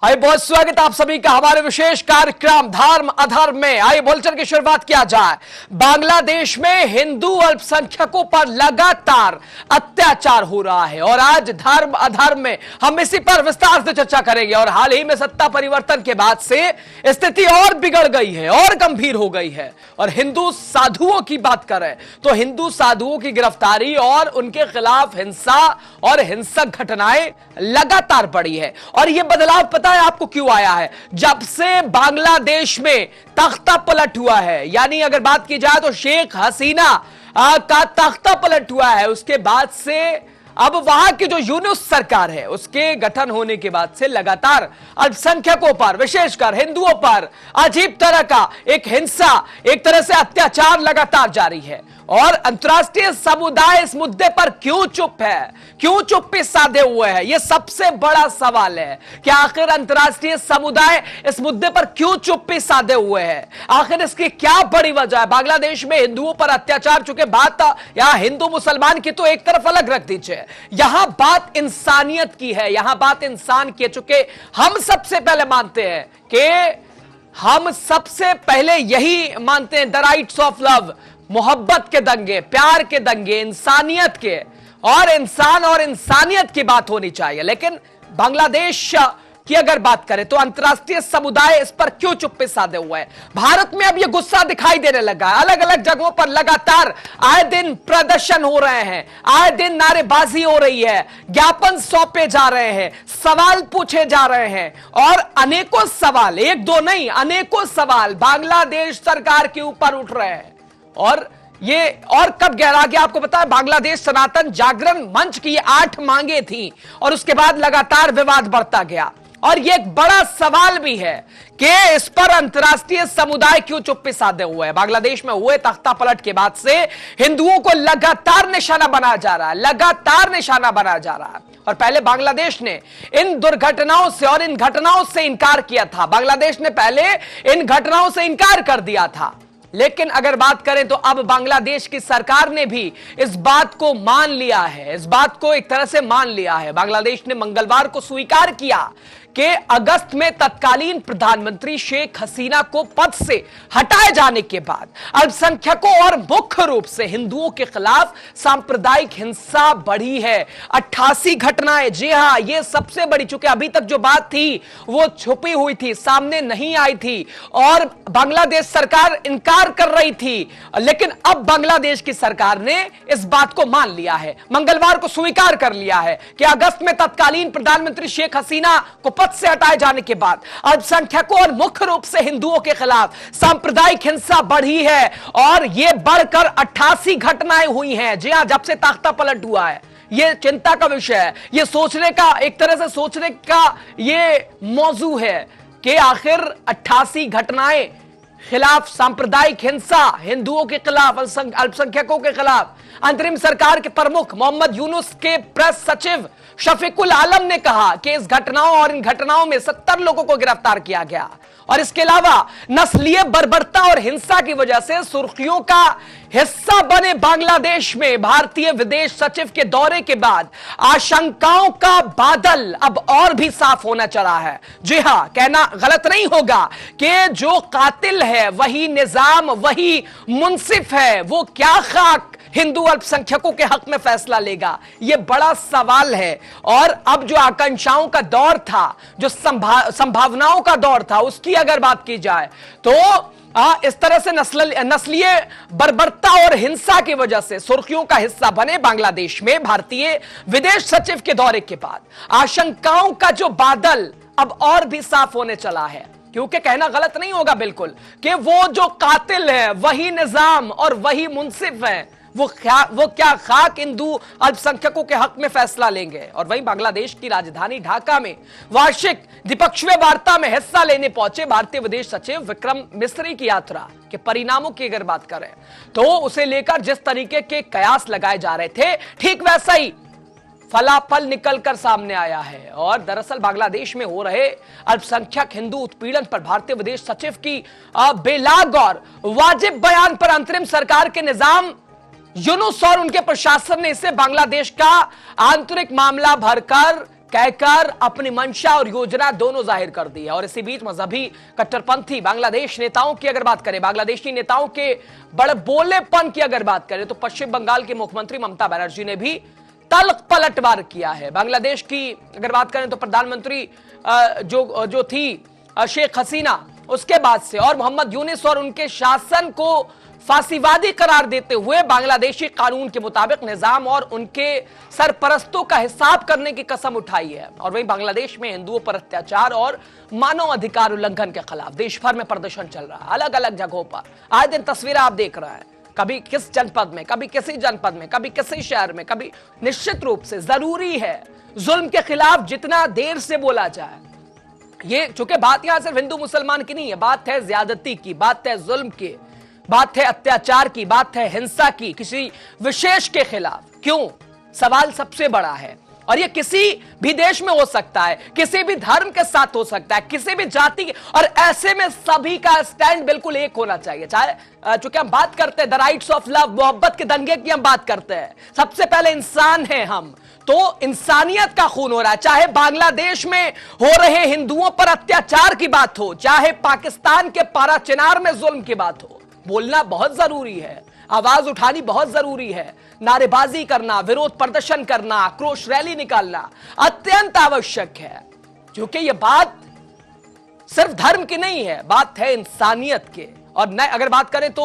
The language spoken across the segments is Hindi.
आइए बहुत स्वागत आप सभी का हमारे विशेष कार्यक्रम धर्म अधर्म में। आइए बुलेटिन की शुरुआत किया जाए। बांग्लादेश में हिंदू अल्पसंख्यकों पर लगातार अत्याचार हो रहा है और आज धर्म अधर्म में हम इसी पर विस्तार से चर्चा करेंगे। और हाल ही में सत्ता परिवर्तन के बाद से स्थिति और बिगड़ गई है और गंभीर हो गई है। और हिंदू साधुओं की बात करें तो हिंदू साधुओं की गिरफ्तारी और उनके खिलाफ हिंसा और हिंसक घटनाएं लगातार बढ़ी है। और यह बदलाव पता है आपको क्यों आया है? जब से बांग्लादेश में तख्ता पलट हुआ है, यानी अगर बात की जाए तो शेख हसीना का तख्ता पलट हुआ है, उसके बाद से अब वहां की जो यूनुस सरकार है उसके गठन होने के बाद से लगातार अल्पसंख्यकों पर, विशेषकर हिंदुओं पर अजीब तरह का एक हिंसा, एक तरह से अत्याचार लगातार जारी है। और अंतर्राष्ट्रीय समुदाय इस मुद्दे पर क्यों चुप है, क्यों चुप्पी साधे हुए है? यह सबसे बड़ा सवाल है कि आखिर अंतर्राष्ट्रीय समुदाय इस मुद्दे पर क्यों चुप्पी साधे हुए है? आखिर इसकी क्या बड़ी वजह है? बांग्लादेश में हिंदुओं पर अत्याचार, चूंकि बात यहां हिंदू मुसलमान की तो एक तरफ अलग रख दीजिए, यहां बात इंसानियत की है, यहां बात इंसान की है। चूंकि हम सबसे पहले मानते हैं कि हम सबसे पहले यही मानते हैं, द राइट्स ऑफ लव, मोहब्बत के दंगे, प्यार के दंगे, इंसानियत के, और इंसान और इंसानियत की बात होनी चाहिए। लेकिन बांग्लादेश की अगर बात करें तो अंतर्राष्ट्रीय समुदाय इस पर क्यों चुप्पी साधे हुआ है? भारत में अब यह गुस्सा दिखाई देने लगा है। अलग अलग जगहों पर लगातार आए दिन प्रदर्शन हो रहे हैं, आए दिन नारेबाजी हो रही है, ज्ञापन सौंपे जा रहे हैं, सवाल पूछे जा रहे हैं, और अनेकों सवाल, एक दो नहीं अनेकों सवाल बांग्लादेश सरकार के ऊपर उठ रहे हैं। और ये और कब गहरा गया आपको पता है? बांग्लादेश सनातन जागरण मंच की 8 मांगे थी और उसके बाद लगातार विवाद बढ़ता गया। और ये एक बड़ा सवाल भी है कि इस पर अंतर्राष्ट्रीय समुदाय क्यों चुप्पी साधे हुए है? बांग्लादेश में हुए तख्ता पलट के बाद से हिंदुओं को लगातार निशाना बनाया जा रहा है, लगातार निशाना बनाया जा रहा है। और पहले बांग्लादेश ने इन दुर्घटनाओं से और इन घटनाओं से इनकार किया था। बांग्लादेश ने पहले इन घटनाओं से इनकार कर दिया था, लेकिन अगर बात करें तो अब बांग्लादेश की सरकार ने भी इस बात को मान लिया है, इस बात को एक तरह से मान लिया है। बांग्लादेश ने मंगलवार को स्वीकार किया कि अगस्त में तत्कालीन प्रधानमंत्री शेख हसीना को पद से हटाए जाने के बाद अल्पसंख्यकों और मुख्य रूप से हिंदुओं के खिलाफ सांप्रदायिक हिंसा बढ़ी है। 88 घटनाएं, जी हां, यह सबसे बड़ी, चूंकि अभी तक जो बात थी वो छुपी हुई थी, सामने नहीं आई थी और बांग्लादेश सरकार इनकार कर रही थी। लेकिन अब बांग्लादेश की सरकार ने इस बात को मान लिया है, मंगलवार को स्वीकार कर लिया है कि अगस्त में तत्कालीन प्रधानमंत्री शेख हसीना को पद से हटाए जाने के बाद अल्पसंख्यकों और मुख्य रूप से हिंदुओं के खिलाफ सांप्रदायिक हिंसा बढ़ी है और यह बढ़कर 88 घटनाएं हुई हैं। जी हां, जब से तख्ता पलट हुआ है। यह चिंता का विषय है, यह सोचने का, एक तरह से सोचने का यह मौजू है कि आखिर 88 घटनाएं खिलाफ सांप्रदायिक हिंसा, हिंदुओं के खिलाफ, अल्पसंख्यकों के खिलाफ। अंतरिम सरकार के प्रमुख मोहम्मद यूनुस के प्रेस सचिव शफीकुल आलम ने कहा कि इस घटनाओं और इन घटनाओं में 70 लोगों को गिरफ्तार किया गया। और इसके अलावा नस्लीय बर्बरता और हिंसा की वजह से सुर्खियों का हिस्सा बने बांग्लादेश में भारतीय विदेश सचिव के दौरे के बाद आशंकाओं का बादल अब और भी साफ होना चला है। जी हां, कहना गलत नहीं होगा कि जो कातिल है वही निजाम, वही मुंसिफ है, वो क्या खाक हिंदू अल्पसंख्यकों के हक में फैसला लेगा? यह बड़ा सवाल है। और अब जो आकांक्षाओं का दौर था, जो संभावनाओं का दौर था, उसकी अगर बात की जाए तो इस तरह से नस्लीय बर्बरता और हिंसा की वजह से सुर्खियों का हिस्सा बने बांग्लादेश में भारतीय विदेश सचिव के दौरे के बाद आशंकाओं का जो बादल अब और भी साफ होने चला है। क्योंकि कहना गलत नहीं होगा बिल्कुल कि वो जो कातिल है वही निजाम और वही मुंसिफ है, वो क्या खाक हिंदू अल्पसंख्यकों के हक में फैसला लेंगे। और वहीं बांग्लादेश की राजधानी ढाका में वार्षिक द्विपक्षीय वार्ता में हिस्सा लेने पहुंचे भारतीय विदेश सचिव विक्रम मिस्री की यात्रा के परिणामों की अगर बात करें तो उसे लेकर जिस तरीके के कयास लगाए जा रहे थे, ठीक वैसा ही फलाफल निकलकर सामने आया है। और दरअसल बांग्लादेश में हो रहे अल्पसंख्यक हिंदू उत्पीड़न पर भारतीय विदेश सचिव की बेलाग और वाजिब बयान पर अंतरिम सरकार के निजाम यूनुस और उनके प्रशासन ने इसे बांग्लादेश का आंतरिक मामला भरकर कहकर अपनी मंशा और योजना दोनों जाहिर कर दी है। और इसी बीच मजहबी कट्टरपंथी बांग्लादेश नेताओं की अगर बात करें, बांग्लादेशी नेताओं के बड़े बोलेपन की अगर बात करें, तो पश्चिम बंगाल के मुख्यमंत्री ममता बनर्जी ने भी तल्ख पलटवार किया है। बांग्लादेश की अगर बात करें तो प्रधानमंत्री जो थी शेख हसीना, उसके बाद से और मोहम्मद यूनिस और उनके शासन को फांसीवादी करार देते हुए बांग्लादेशी कानून के मुताबिक निजाम और उनके सरपरस्तों का हिसाब करने की कसम उठाई है। और वहीं बांग्लादेश में हिंदुओं पर अत्याचार और मानव अधिकार उल्लंघन के खिलाफ देश भर में प्रदर्शन चल रहा है। अलग अलग जगहों पर आए दिन तस्वीरें आप देख रहे हैं, कभी किस जनपद में, कभी किसी जनपद में, कभी किसी शहर में, कभी निश्चित रूप से जरूरी है जुल्म के खिलाफ जितना देर से बोला जाए। ये चूंकि बात यहां सिर्फ हिंदू मुसलमान की नहीं है, बात है ज्यादती की, बात है जुल्म की, बात है अत्याचार की, बात है हिंसा की किसी विशेष के खिलाफ। क्यों? सवाल सबसे बड़ा है और ये किसी भी देश में हो सकता है, किसी भी धर्म के साथ हो सकता है, किसी भी जाति के, और ऐसे में सभी का स्टैंड बिल्कुल एक होना चाहिए। चाहे चूंकि हम बात करते हैं द राइट्स ऑफ लव, मोहब्बत के दंगे की हम बात करते हैं, सबसे पहले इंसान हैं हम, तो इंसानियत का खून हो रहा है। चाहे बांग्लादेश में हो रहे हिंदुओं पर अत्याचार की बात हो, चाहे पाकिस्तान के पारा चिनार में जुल्म की बात हो, बोलना बहुत जरूरी है, आवाज उठानी बहुत जरूरी है, नारेबाजी करना, विरोध प्रदर्शन करना, आक्रोश रैली निकालना अत्यंत आवश्यक है। क्योंकि यह बात सिर्फ धर्म की नहीं है, बात है इंसानियत के। और न अगर बात करें तो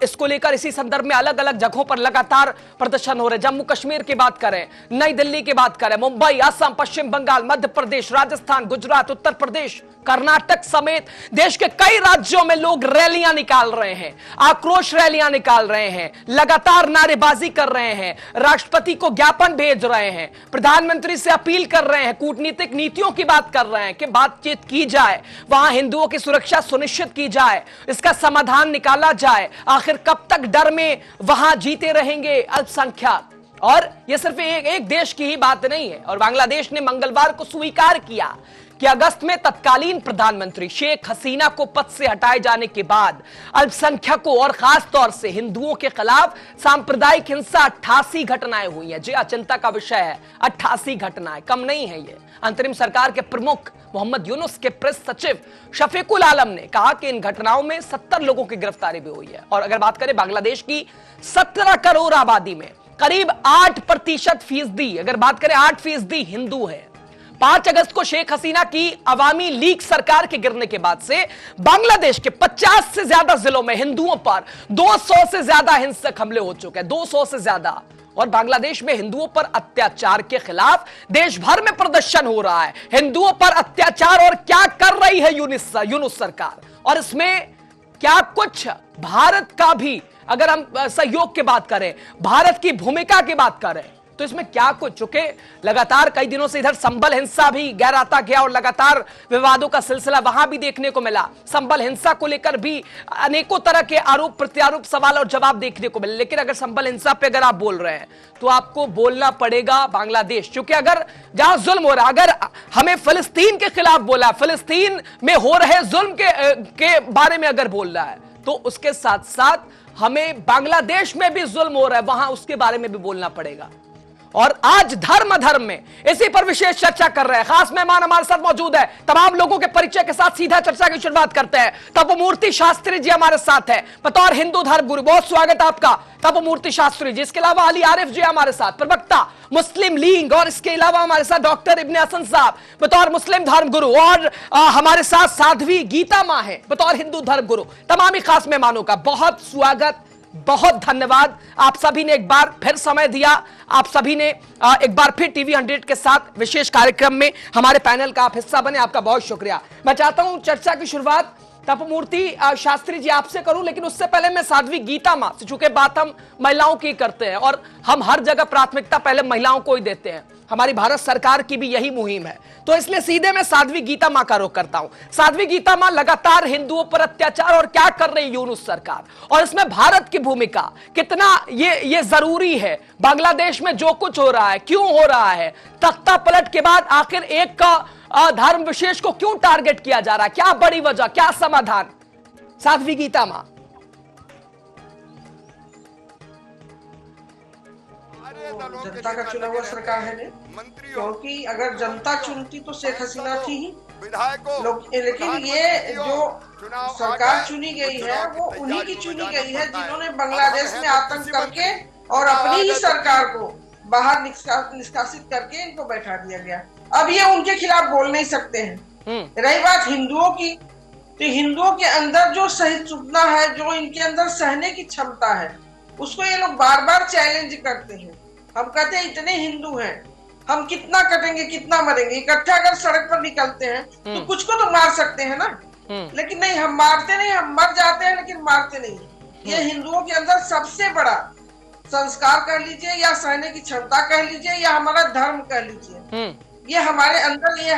इसको लेकर इसी संदर्भ में अलग अलग जगहों पर लगातार प्रदर्शन हो रहे हैं। जम्मू कश्मीर की बात करें, नई दिल्ली की बात करें, मुंबई, असम, पश्चिम बंगाल, मध्य प्रदेश, राजस्थान, गुजरात, उत्तर प्रदेश, कर्नाटक समेत देश के कई राज्यों में लोग रैलियां निकाल रहे हैं, आक्रोश रैलियां निकाल रहे हैं, लगातार नारेबाजी कर रहे हैं, राष्ट्रपति को ज्ञापन भेज रहे हैं, प्रधानमंत्री से अपील कर रहे हैं, कूटनीतिक नीतियों की बात कर रहे हैं कि बातचीत की जाए, वहां हिंदुओं की सुरक्षा सुनिश्चित की जाए, इसका समाधान निकाला जाए। आखिर कब तक डर में वहां जीते रहेंगे अल्पसंख्यक? और यह सिर्फ एक देश की ही बात नहीं है। और बांग्लादेश ने मंगलवार को स्वीकार किया कि अगस्त में तत्कालीन प्रधानमंत्री शेख हसीना को पद से हटाए जाने के बाद अल्पसंख्यकों और खास तौर से हिंदुओं के खिलाफ सांप्रदायिक हिंसा 88 घटनाएं हुई हैं। जी चिंता का विषय है, 88 घटनाएं कम नहीं है ये। अंतरिम सरकार के प्रमुख मोहम्मद यूनुस के प्रेस सचिव शफीकुल आलम ने कहा कि इन घटनाओं में 70 लोगों की गिरफ्तारी भी हुई है। और अगर बात करें बांग्लादेश की 17 करोड़ आबादी में करीब 8% फीसदी, अगर बात करें 8% हिंदू है। 5 अगस्त को शेख हसीना की अवामी लीग सरकार के गिरने के बाद से बांग्लादेश के 50 से ज्यादा जिलों में हिंदुओं पर 200 से ज्यादा हिंसक हमले हो चुके हैं, 200 से ज्यादा। और बांग्लादेश में हिंदुओं पर अत्याचार के खिलाफ देश भर में प्रदर्शन हो रहा है। हिंदुओं पर अत्याचार और क्या कर रही है यूनुस सरकार, और इसमें क्या कुछ भारत का भी, अगर हम सहयोग की बात करें, भारत की भूमिका की बात करें, तो इसमें क्या कुछ, चुके लगातार कई दिनों से इधर संबल हिंसा भी गहराता गया और लगातार विवादों का सिलसिला वहां भी देखने को मिला। संबल हिंसा को लेकर भी अनेकों तरह के आरोप प्रत्यारोप, सवाल और जवाब देखने को मिले। लेकिन अगर संबल हिंसा पे अगर आप बोल रहे हैं तो आपको बोलना पड़ेगा बांग्लादेश, क्योंकि अगर जहां जुल्म हो रहा है, अगर हमें फिलिस्तीन के खिलाफ बोला, फिलिस्तीन में हो रहे जुल्म के बारे में अगर बोल रहा है, तो उसके साथ साथ हमें बांग्लादेश में भी जुल्म हो रहा है, वहां उसके बारे में भी बोलना पड़ेगा। और आज धर्म अधर्म में इसी पर विशेष चर्चा कर रहे हैं। खास मेहमान हमारे साथ मौजूद है। तमाम लोगों के परिचय के साथ सीधा चर्चा की शुरुआत करते हैं। तपोमूर्ति शास्त्री जी हमारे साथ है बतौर हिंदू धर्म गुरु, बहुत स्वागत है आपका तपोमूर्ति शास्त्री जी। इसके अलावा अली आरिफ जी हमारे साथ, प्रवक्ता मुस्लिम लीग, और इसके अलावा हमारे साथ डॉक्टर इब्ने हसन साहब बतौर मुस्लिम धर्म गुरु, और हमारे साथ साध्वी गीता मां है बतौर हिंदू धर्म गुरु। तमाम खास मेहमानों का बहुत स्वागत, बहुत धन्यवाद। आप सभी ने एक बार फिर समय दिया, आप सभी ने एक बार फिर टीवी 100 के साथ विशेष कार्यक्रम में हमारे पैनल का आप हिस्सा बने, आपका बहुत शुक्रिया। मैं चाहता हूं चर्चा की शुरुआत तपोमूर्ति शास्त्री जी आपसे करूं, लेकिन उससे पहले मैं साध्वी गीता मां से, चूंकि बात हम महिलाओं की करते हैं और हम हर जगह प्राथमिकता पहले महिलाओं को ही देते हैं, हमारी भारत सरकार की भी यही मुहिम है, तो इसलिए सीधे मैं साध्वी गीता मां का रुख करता हूं। साध्वी गीता मां, लगातार हिंदुओं पर अत्याचार और क्या कर रही यूनुस सरकार, और इसमें भारत की भूमिका कितना ये जरूरी है। बांग्लादेश में जो कुछ हो रहा है, क्यों हो रहा है, तख्ता पलट के बाद आखिर एक का धर्म विशेष को क्यों टारगेट किया जा रहा है, क्या बड़ी वजह, क्या समाधान? साध्वी गीता मां। जनता का चुना हुआ सरकार है ने क्योंकि अगर जनता चुनती तो शेख हसीना थी ही लेकिन ये जो सरकार चुनी गई है वो उन्हीं की चुनी गई है जिन्होंने बांग्लादेश में आतंक करके और अपनी ही सरकार को बाहर निष्कासित करके इनको बैठा दिया गया। अब ये उनके खिलाफ बोल नहीं सकते हैं। रही बात हिंदुओं की, तो हिंदुओं के अंदर जो सहिष्णुता है, जो इनके अंदर सहने की क्षमता है, उसको ये लोग बार बार चैलेंज करते हैं। हम कहते हैं इतने हिंदू हैं, हम कितना कटेंगे कितना मरेंगे, इकट्ठा अगर सड़क पर निकलते हैं तो कुछ को तो मार सकते हैं ना, लेकिन नहीं, हम मारते नहीं, हम मर जाते हैं लेकिन मारते नहीं। ये हिंदुओं के अंदर सबसे बड़ा संस्कार कह लीजिए या सहने की क्षमता कह लीजिए या हमारा धर्म कह लीजिए, ये हमारे अंदर ये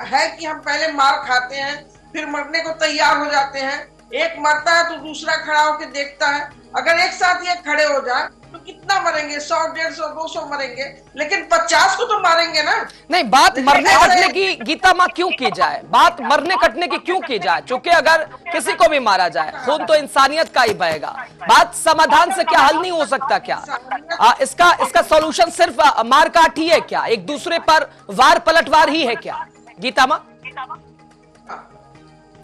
है कि हम पहले मार खाते हैं फिर मरने को तैयार हो जाते हैं। एक मरता है तो दूसरा खड़ा होकर देखता है। अगर एक साथ ये खड़े हो जाए तो कितना मरेंगे, 100, 150, 200 मरेंगे, लेकिन 50 को तो मारेंगे ना। नहीं, बात मरने कटने की गीता माँ क्यों की जाए, बात मरने कटने की क्यों की जाए? क्योंकि अगर किसी को भी मारा जाए खून तो इंसानियत का ही बहेगा। बात समाधान से क्या हल नहीं हो सकता क्या? इसका सॉल्यूशन सिर्फ मार काट ही है क्या? एक दूसरे पर वार पलटवार ही है क्या गीता माँ?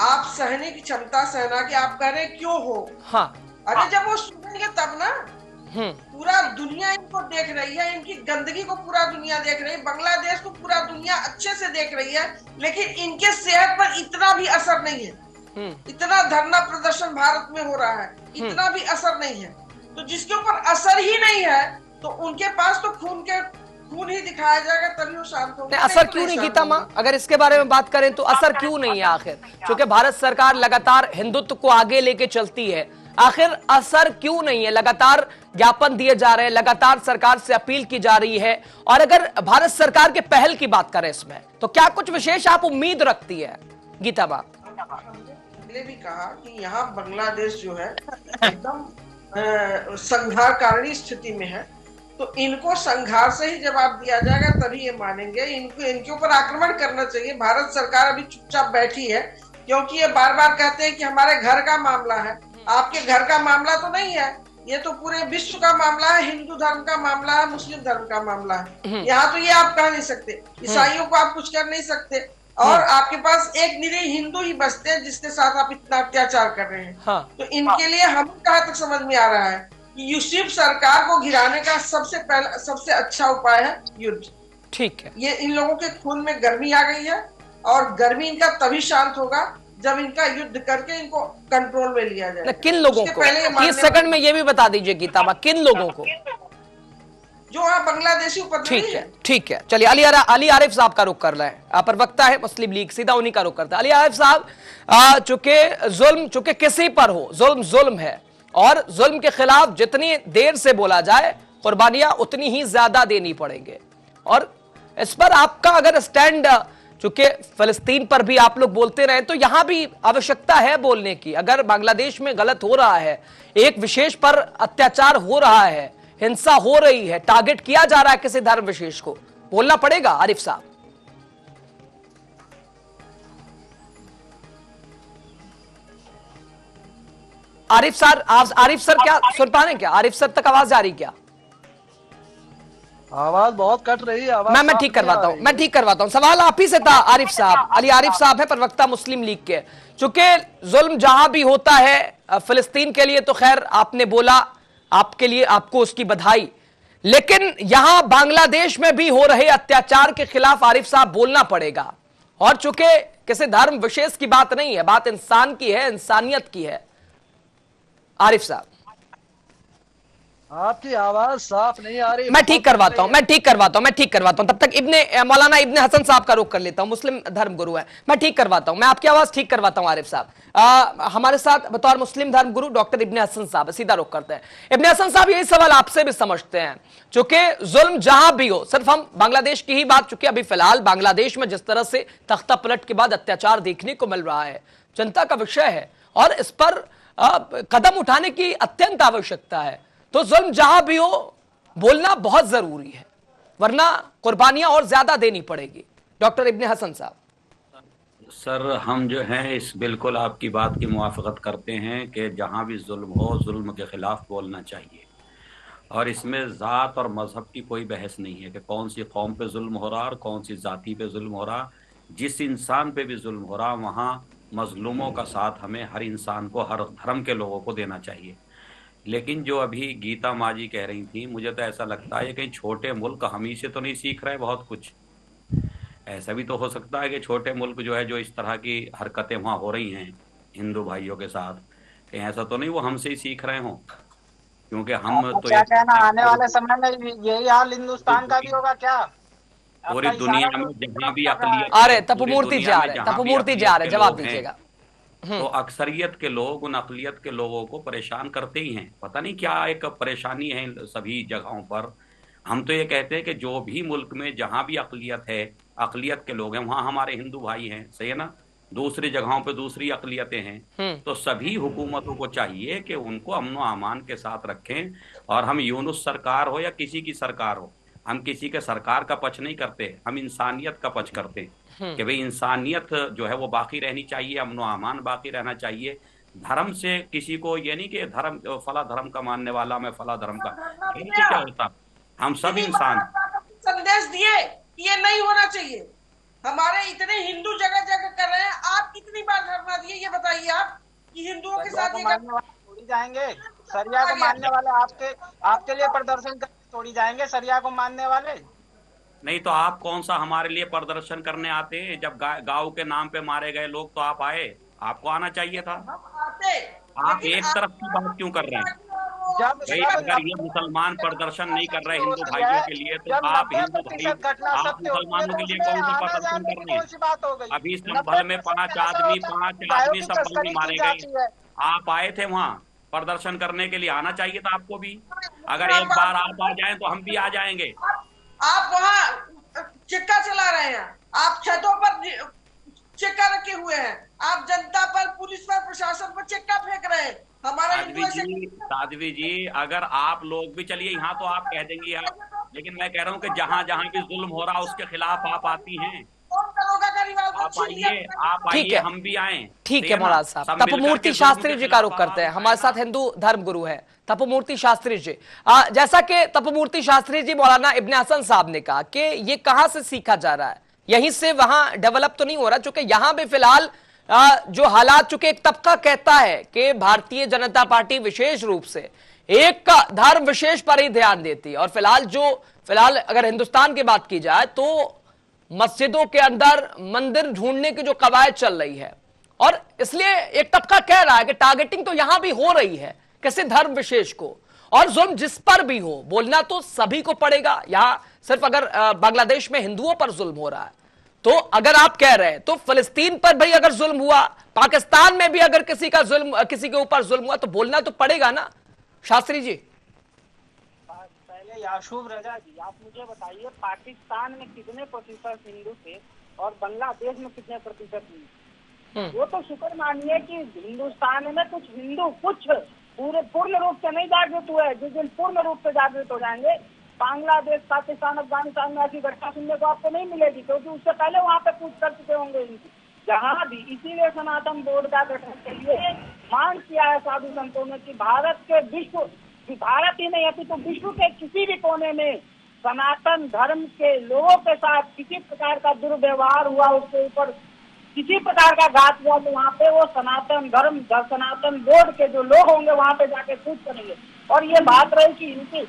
आप सहने की क्षमता, सहना की आप कह रहे क्यों हो? हाँ, अरे जब वो सुनेंगे तब ना। पूरा दुनिया इनको देख रही है, इनकी गंदगी को पूरा दुनिया देख रही है, बांग्लादेश को पूरा दुनिया अच्छे से देख रही है, लेकिन इनके सेहत पर इतना भी असर नहीं है। इतना धरना प्रदर्शन भारत में हो रहा है, इतना भी असर नहीं है। तो जिसके ऊपर असर ही नहीं है तो उनके पास तो खून ही दिखाया जाएगा तभी वो शांत होंगे। असर क्यों नहीं गीता माँ, अगर इसके बारे में बात करें तो असर क्यों नहीं है आखिर? क्योंकि भारत सरकार लगातार हिंदुत्व को आगे लेके चलती है, आखिर असर क्यों नहीं है? लगातार ज्ञापन दिए जा रहे हैं, लगातार सरकार से अपील की जा रही है। और अगर भारत सरकार के पहल की बात करें इसमें, तो क्या कुछ विशेष आप उम्मीद रखती है गीता माँ? पहले भी कहा कि यहाँ बांग्लादेश जो है एकदम संघारकारिणी स्थिति में है, तो इनको संघार से ही जवाब दिया जाएगा तभी ये मानेंगे। इनके ऊपर आक्रमण करना चाहिए। भारत सरकार अभी चुपचाप बैठी है क्योंकि ये बार बार कहते हैं कि हमारे घर का मामला है। आपके घर का मामला तो नहीं है, ये तो पूरे विश्व का मामला है, हिंदू धर्म का मामला है, मुस्लिम धर्म का मामला है। यहाँ तो ये आप कह नहीं सकते, ईसाइयों को आप कुछ कर नहीं सकते, और आपके पास एक निरीह हिंदू ही बसते हैं जिसके साथ आप इतना अत्याचार कर रहे हैं। तो इनके लिए हमें कहाँ तक समझ में आ रहा है कि यूसुफ सरकार को गिराने का सबसे अच्छा उपाय है युद्ध। ठीक है, ये इन लोगों के खून में गर्मी आ गई है और गर्मी इनका तभी शांत होगा जब इनका युद्ध करके इनको कंट्रोल में लिया जाए। किन लोगों को? 30 सेकंड में ये भी बता दीजिए गीता माँ, किन लोगों को? जो बांग्लादेशी उपद्रवी है। ठीक है, चलिए अली आरिफ साहब का रुख कर रहे हैं, प्रवक्ता है मुस्लिम लीग, सीधा उन्हीं का रुख करता है। अली आरिफ साहब, चूंकि किसी पर हो जुल्म है, और जुल्म के खिलाफ जितनी देर से बोला जाए कुर्बानियां उतनी ही ज्यादा देनी पड़ेंगे। और इस पर आपका अगर स्टैंड, चूंकि फिलिस्तीन पर भी आप लोग बोलते रहे, तो यहां भी आवश्यकता है बोलने की। अगर बांग्लादेश में गलत हो रहा है, एक विशेष पर अत्याचार हो रहा है, हिंसा हो रही है, टारगेट किया जा रहा है किसी धर्म विशेष को, बोलना पड़ेगा आरिफ साहब। आरिफ सर क्या सुन पा रहे हैं क्या? आरिफ सर तक आवाज आ रही क्या? आवाज बहुत कट रही है। मैं ठीक करवाता हूं। सवाल आप ही से था आरिफ साहब। अली आरिफ साहब है, प्रवक्ता मुस्लिम लीग के। चूंकि जुल्म जहां भी होता है फिलिस्तीन के लिए तो खैर आपने बोला, आपके लिए आपको उसकी बधाई, लेकिन यहां बांग्लादेश में भी हो रहे अत्याचार के खिलाफ आरिफ साहब बोलना पड़ेगा। और चूंकि किसी धर्म विशेष की बात नहीं है, बात इंसान की है, इंसानियत की है। आरिफ साहब, आपकी आवाज साफ नहीं आ रही। मैं ठीक करवाता हूं। तब तक मौलाना इब्ने हसन साहब का रुख कर लेता हूं, मुस्लिम धर्म गुरु है। मैं ठीक करवाता हूं, मैं आपकी आवाज ठीक करवाता हूं आरिफ साहब। हमारे साथ बतौर मुस्लिम धर्म गुरु डॉक्टर इब्ने हसन साहब, सीधा रुख करते हैं। इब्ने हसन साहब, यही सवाल आपसे भी समझते हैं, चूंकि जुल्म जहां भी हो, सिर्फ हम बांग्लादेश की ही बात, चूंकि अभी फिलहाल बांग्लादेश में जिस तरह से तख्ता पलट के बाद अत्याचार देखने को मिल रहा है, चिंता का विषय है और इस पर कदम उठाने की अत्यंत आवश्यकता है। तो जुल्म जहां भी हो बोलना बहुत जरूरी है, वरना कुर्बानियां और ज्यादा देनी पड़ेगी। डॉक्टर इब्ने हसन साहब। सर, हम जो हैं इस बिल्कुल आपकी बात की मुवाफकत करते हैं कि जहां भी जुल्म हो, जुल्म के खिलाफ बोलना चाहिए। और इसमें जात और मजहब की कोई बहस नहीं है कि कौन सी कौम पे जुल्म हो रहा और कौन सी जाति पे जुल्म हो रहा। जिस इंसान पे भी जुल्म हो रहा वहाँ मजलूमों का साथ हमें हर इंसान को, हर धर्म के लोगों को देना चाहिए। लेकिन जो अभी गीता माँ जी कह रही थी, मुझे तो ऐसा लगता है कहीं छोटे मुल्क हम ही से तो नहीं सीख रहे बहुत कुछ। ऐसा भी तो हो सकता है कि छोटे मुल्क जो है, जो इस तरह की हरकतें वहाँ हो रही हैं हिंदू भाइयों के साथ, कहीं ऐसा तो नहीं वो हमसे ही सीख रहे हों। क्योंकि हम आपका तो क्या एक कहना, आने वाले समय में यही हाल हिंदुस्तान का भी होगा क्या? पूरी आपका इशारा दुनिया तो में इस जहाँ तरफ भी कर रहा है। अकलियत अरे है, पूरी तपमूर्ति जी दुनिया आ में रहे, जहाँ भी तपमूर्ति जी आ अकलियत रहे, के जवाब लोग हैं, दीजिएगा। तो अक्सरियत के लोग उन अकलियत के लोगों को परेशान करते ही हैं। पता नहीं क्या एक परेशानी है इन सभी जगहों पर। हम तो ये कहते हैं कि जो भी मुल्क में जहां भी अकलियत है, अकलियत के लोग हैं, वहां हमारे हिंदू भाई हैं, सही है ना। दूसरी जगहों पे दूसरी अकलियतें हैं, हम्म। तो सभी हुकूमतों को चाहिए कि उनको अमन व अमान के साथ रखें। और हम यूनुस सरकार हो या किसी की सरकार हो, हम किसी के सरकार का पक्ष नहीं करते, हम इंसानियत का पक्ष करते हैं कि भाई इंसानियत जो है वो बाकी रहनी चाहिए, अमन व अमान बाकी रहना चाहिए। धर्म से किसी को ये नहीं कि धर्म फला धर्म का मानने वाला, मैं फला धर्म का, धरना इससे क्या दिया, होता। हम सब कितनी बार इंसान। आपने संदेश दिए कि ये नहीं होना चाहिए। हमारे इतने हिंदू जगह जगह कर रहे हैं, आप कितनी बार धरना दिए ये बताइए आप, कि हिंदुओं के सरिया साथ को ये मानने वाले थोड़ी जाएंगे। सरिया को मानने वाले आपके लिए प्रदर्शन करने थोड़ी जाएंगे, सरिया को मानने वाले। नहीं तो आप कौन सा हमारे लिए प्रदर्शन करने आते हैं? जब गांव के नाम पे मारे गए लोग तो आप आए, आपको आना चाहिए था। हम आते, आप लेकिन एक तरफ की बात क्यों कर रहे हैं? जब भाई जब अगर ये मुसलमान प्रदर्शन नहीं कर रहे हिंदू होती भाइयों है, के लिए, तो जब आप हिंदू भाई, 90% घटना आप सत्य होती है मुसलमानों तो के लिए उसमें कौन सा आना प्रदर्शन जाने कर की रहे कौन हैं? सी बात हो गई? अभी संभल में 5 आदमी, 5 आदमी संभल में मारे गए, आप आए थे वहां प्रदर्शन करने के लिए, आना चाहिए था आपको भी। अगर एक बार आप आ जाएं तो हम भी आ जाएंगे। आप वहाँ चिक्का चला रहे हैं, आप छतों पर चिक्का रखे हुए हैं, आप जनता पर, पुलिस पर, प्रशासन पर चिक्का फेंक रहे हैं। हमारा हिंदू साध्वी जी, अगर आप लोग भी चलिए यहाँ तो आप कह देंगी आप, लेकिन मैं कह रहा हूँ कि जहाँ जहाँ भी जुल्म हो रहा उसके खिलाफ आप आती हैं। कौन दरोगा का रिवाल्वर आप छीन लिया? आइए, आप ठीक आइए, है, हम भी आए। ठीक है मौलाना साहब। सब मिलकर तपोमूर्ति के जुल्म शास्त्री के जी का रुख खिलाफ करते हैं, आवाज हमारे साथ उठाएं। हिंदू धर्म गुरु है तपोमूर्ति शास्त्री जी। जैसा कि तपोमूर्ति शास्त्री जी, मौलाना इब्ने हसन साहब ने कहा कि ये कहां से सीखा जा रहा है, यहीं से वहां डेवलप तो नहीं हो रहा, चूंकि यहां भी फिलहाल जो हालात, चूंकि एक तबका कहता है कि भारतीय जनता पार्टी विशेष रूप से एक का धर्म विशेष पर ही ध्यान देती है। और फिलहाल अगर हिंदुस्तान की बात की जाए तो मस्जिदों के अंदर मंदिर ढूंढने की जो कवायद चल रही है, और इसलिए एक तबका कह रहा है कि टारगेटिंग तो यहां भी हो रही है किसी धर्म विशेष को, और जुल्म जिस पर भी हो बोलना तो सभी को पड़ेगा। यहां सिर्फ अगर बांग्लादेश में हिंदुओं पर जुल्म हो रहा है, तो अगर आप कह रहे हैं तो फिलिस्तीन पर भी अगर जुल्म हुआ, पाकिस्तान में भी अगर किसी के ऊपर जुल्म हुआ, तो बोलना तो पड़ेगा ना शास्त्री जी। पहले याशूब रजा जी, आप मुझे बताइए पाकिस्तान में कितने प्रतिशत हिंदू थे और बांग्लादेश में कितने प्रतिशत हिंदू? वो तो शुक्र मानिए कि हिंदुस्तान में कुछ हिंदू, कुछ पूर्ण रूप से नहीं जागृत हुए। जिस दिन पूर्ण रूप से जागृत हो जाएंगे, बांग्लादेश, पाकिस्तान, अफगानिस्तान में ऐसी घटना सुनने को आपको नहीं मिलेगी, क्योंकि उससे पहले वहाँ पे पूछ कर चुके होंगे जहाँ भी। इसीलिए सनातन बोर्ड का गठन के लिए मांग किया है साधु संतों ने कि भारत ही नहीं अपितु विश्व के किसी भी कोने में सनातन धर्म के लोगों के साथ किसी प्रकार का दुर्व्यवहार हुआ, उसके ऊपर किसी प्रकार का घात हुआ, तो वहाँ पे वो सनातन बोर्ड के जो लोग होंगे वहाँ पे जाके पूछ करेंगे। और ये बात रही कि इनकी,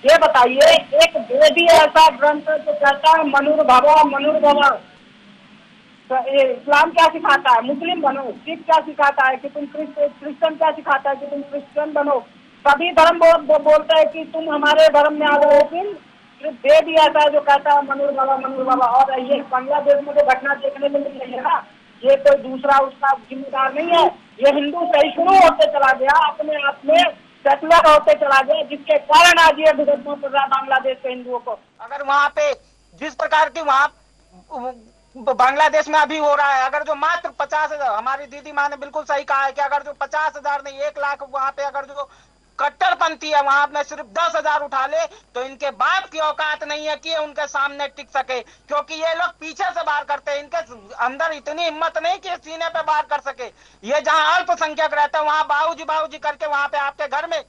ये बताइए, एक वेदी ऐसा ग्रंथ जो कहता है मनुर्भव, तो इस्लाम क्या सिखाता है? मुस्लिम बनो। सिख क्या सिखाता है कि तुम क्रिश्चियन क्या सिखाता है कि तुम क्रिश्चियन बनो। सभी धर्म बोलते हैं कि तुम हमारे धर्म में आ गए, लेकिन सिर्फ वेद ही ऐसा है जो कहता है मनुर्भव। और ये बांग्लादेश में जो घटना देखने में मिल रही है ना, ये कोई दूसरा उसका जिम्मेदार नहीं है। ये हिंदू सहिष्णु होते चला गया, अपने आप में सेकुलर होते चला गया, जिसके कारण आज ये भुगतना पड़ रहा है बांग्लादेश के हिंदुओं को। अगर वहाँ पे जिस प्रकार की वहाँ बांग्लादेश में अभी हो रहा है, अगर जो मात्र 50,000, हमारी दीदी माँ ने बिल्कुल सही कहा है कि अगर जो 50,000 नहीं 1 लाख वहाँ पे अगर जो कट्टरपंथी है वहां में सिर्फ 10,000 उठा ले, तो इनके बाप की औकात नहीं है कि उनके सामने टिक सके, क्योंकि ये लोग पीछे से वार करते हैं। इनके अंदर इतनी हिम्मत नहीं कि सीने पे वार कर सके। ये जहां अल्पसंख्यक रहते हैं वहां बाबूजी करके वहां पे आपके घर में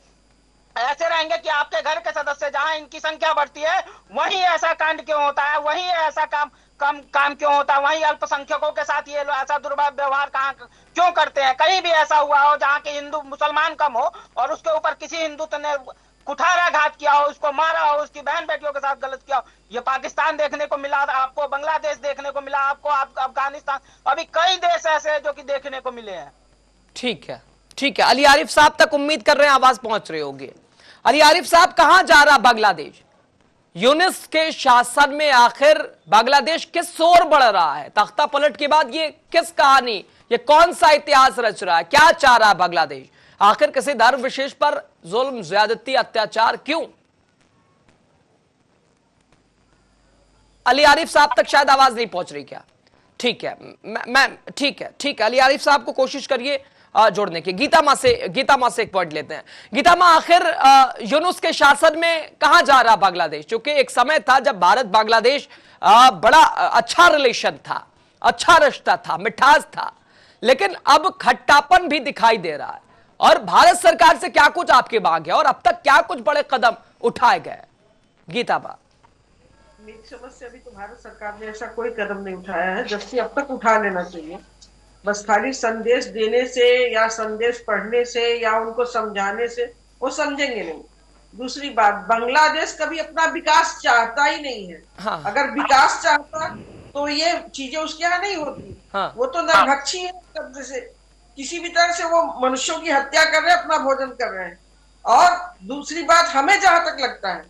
ऐसे रहेंगे कि आपके घर के सदस्य जहां इनकी संख्या बढ़ती है वहीं ऐसा कांड क्यों होता है, वहीं ऐसा काम क्यों होता है, वहीं अल्पसंख्यकों के साथ ये लोग ऐसा दुर्व्यवहार कहाँ क्यों करते हैं। कहीं भी ऐसा हुआ हो जहाँ के हिंदू मुसलमान कम हो और उसके ऊपर किसी हिंदू ने कुठाराघात किया हो, उसको मारा हो, उसकी बहन बेटियों के साथ गलत किया हो, ये पाकिस्तान देखने को मिला, आपको बांग्लादेश देखने को मिला, आपको अफगानिस्तान, अभी कई देश ऐसे हैं जो कि देखने को मिले हैं। ठीक है, ठीक है। अली आरिफ साहब तक उम्मीद कर रहे हैं आवाज पहुंच रही होगी। अली आरिफ साहब, कहां जा रहा बांग्लादेश? यूनिस के शासन में आखिर बांग्लादेश किस ओर बढ़ रहा है? तख्ता पलट के बाद ये किस कहानी, ये कौन सा इतिहास रच रहा है? क्या चाह रहा है बांग्लादेश? आखिर किसी धर्म विशेष पर जुल्म, ज्यादती, अत्याचार क्यों? अली आरिफ साहब तक शायद आवाज नहीं पहुंच रही क्या? ठीक है, मैं ठीक है अली आरिफ साहब को कोशिश करिए जोड़ने की। गीता मां से एक पॉइंट लेते हैं। गीता मां, आखिर यूनुस के शासन में कहां जा रहा बांग्लादेश? क्योंकि एक समय था जब भारत बांग्लादेश बड़ा अच्छा रिलेशन था, अच्छा रिश्ता था, मिठास था, लेकिन अब खट्टापन भी दिखाई दे रहा है। और भारत सरकार से क्या कुछ आपकी मांग है और अब तक क्या कुछ बड़े कदम उठाए गए? गीता मां, मेरी समझ से अभी तो भारत सरकार ने ऐसा कोई कदम नहीं उठाया है, जबकि अब तक उठा लेना चाहिए। बस खाली संदेश देने से या संदेश पढ़ने से या उनको समझाने से वो समझेंगे नहीं। दूसरी बात, बांग्लादेश कभी अपना विकास चाहता ही नहीं है। हाँ। अगर विकास चाहता तो ये चीजें उसके यहाँ नहीं होती। हाँ। वो तो नरभक्षी है, तब से किसी भी तरह से वो मनुष्यों की हत्या कर रहे हैं, अपना भोजन कर रहे हैं। और दूसरी बात, हमें जहां तक लगता है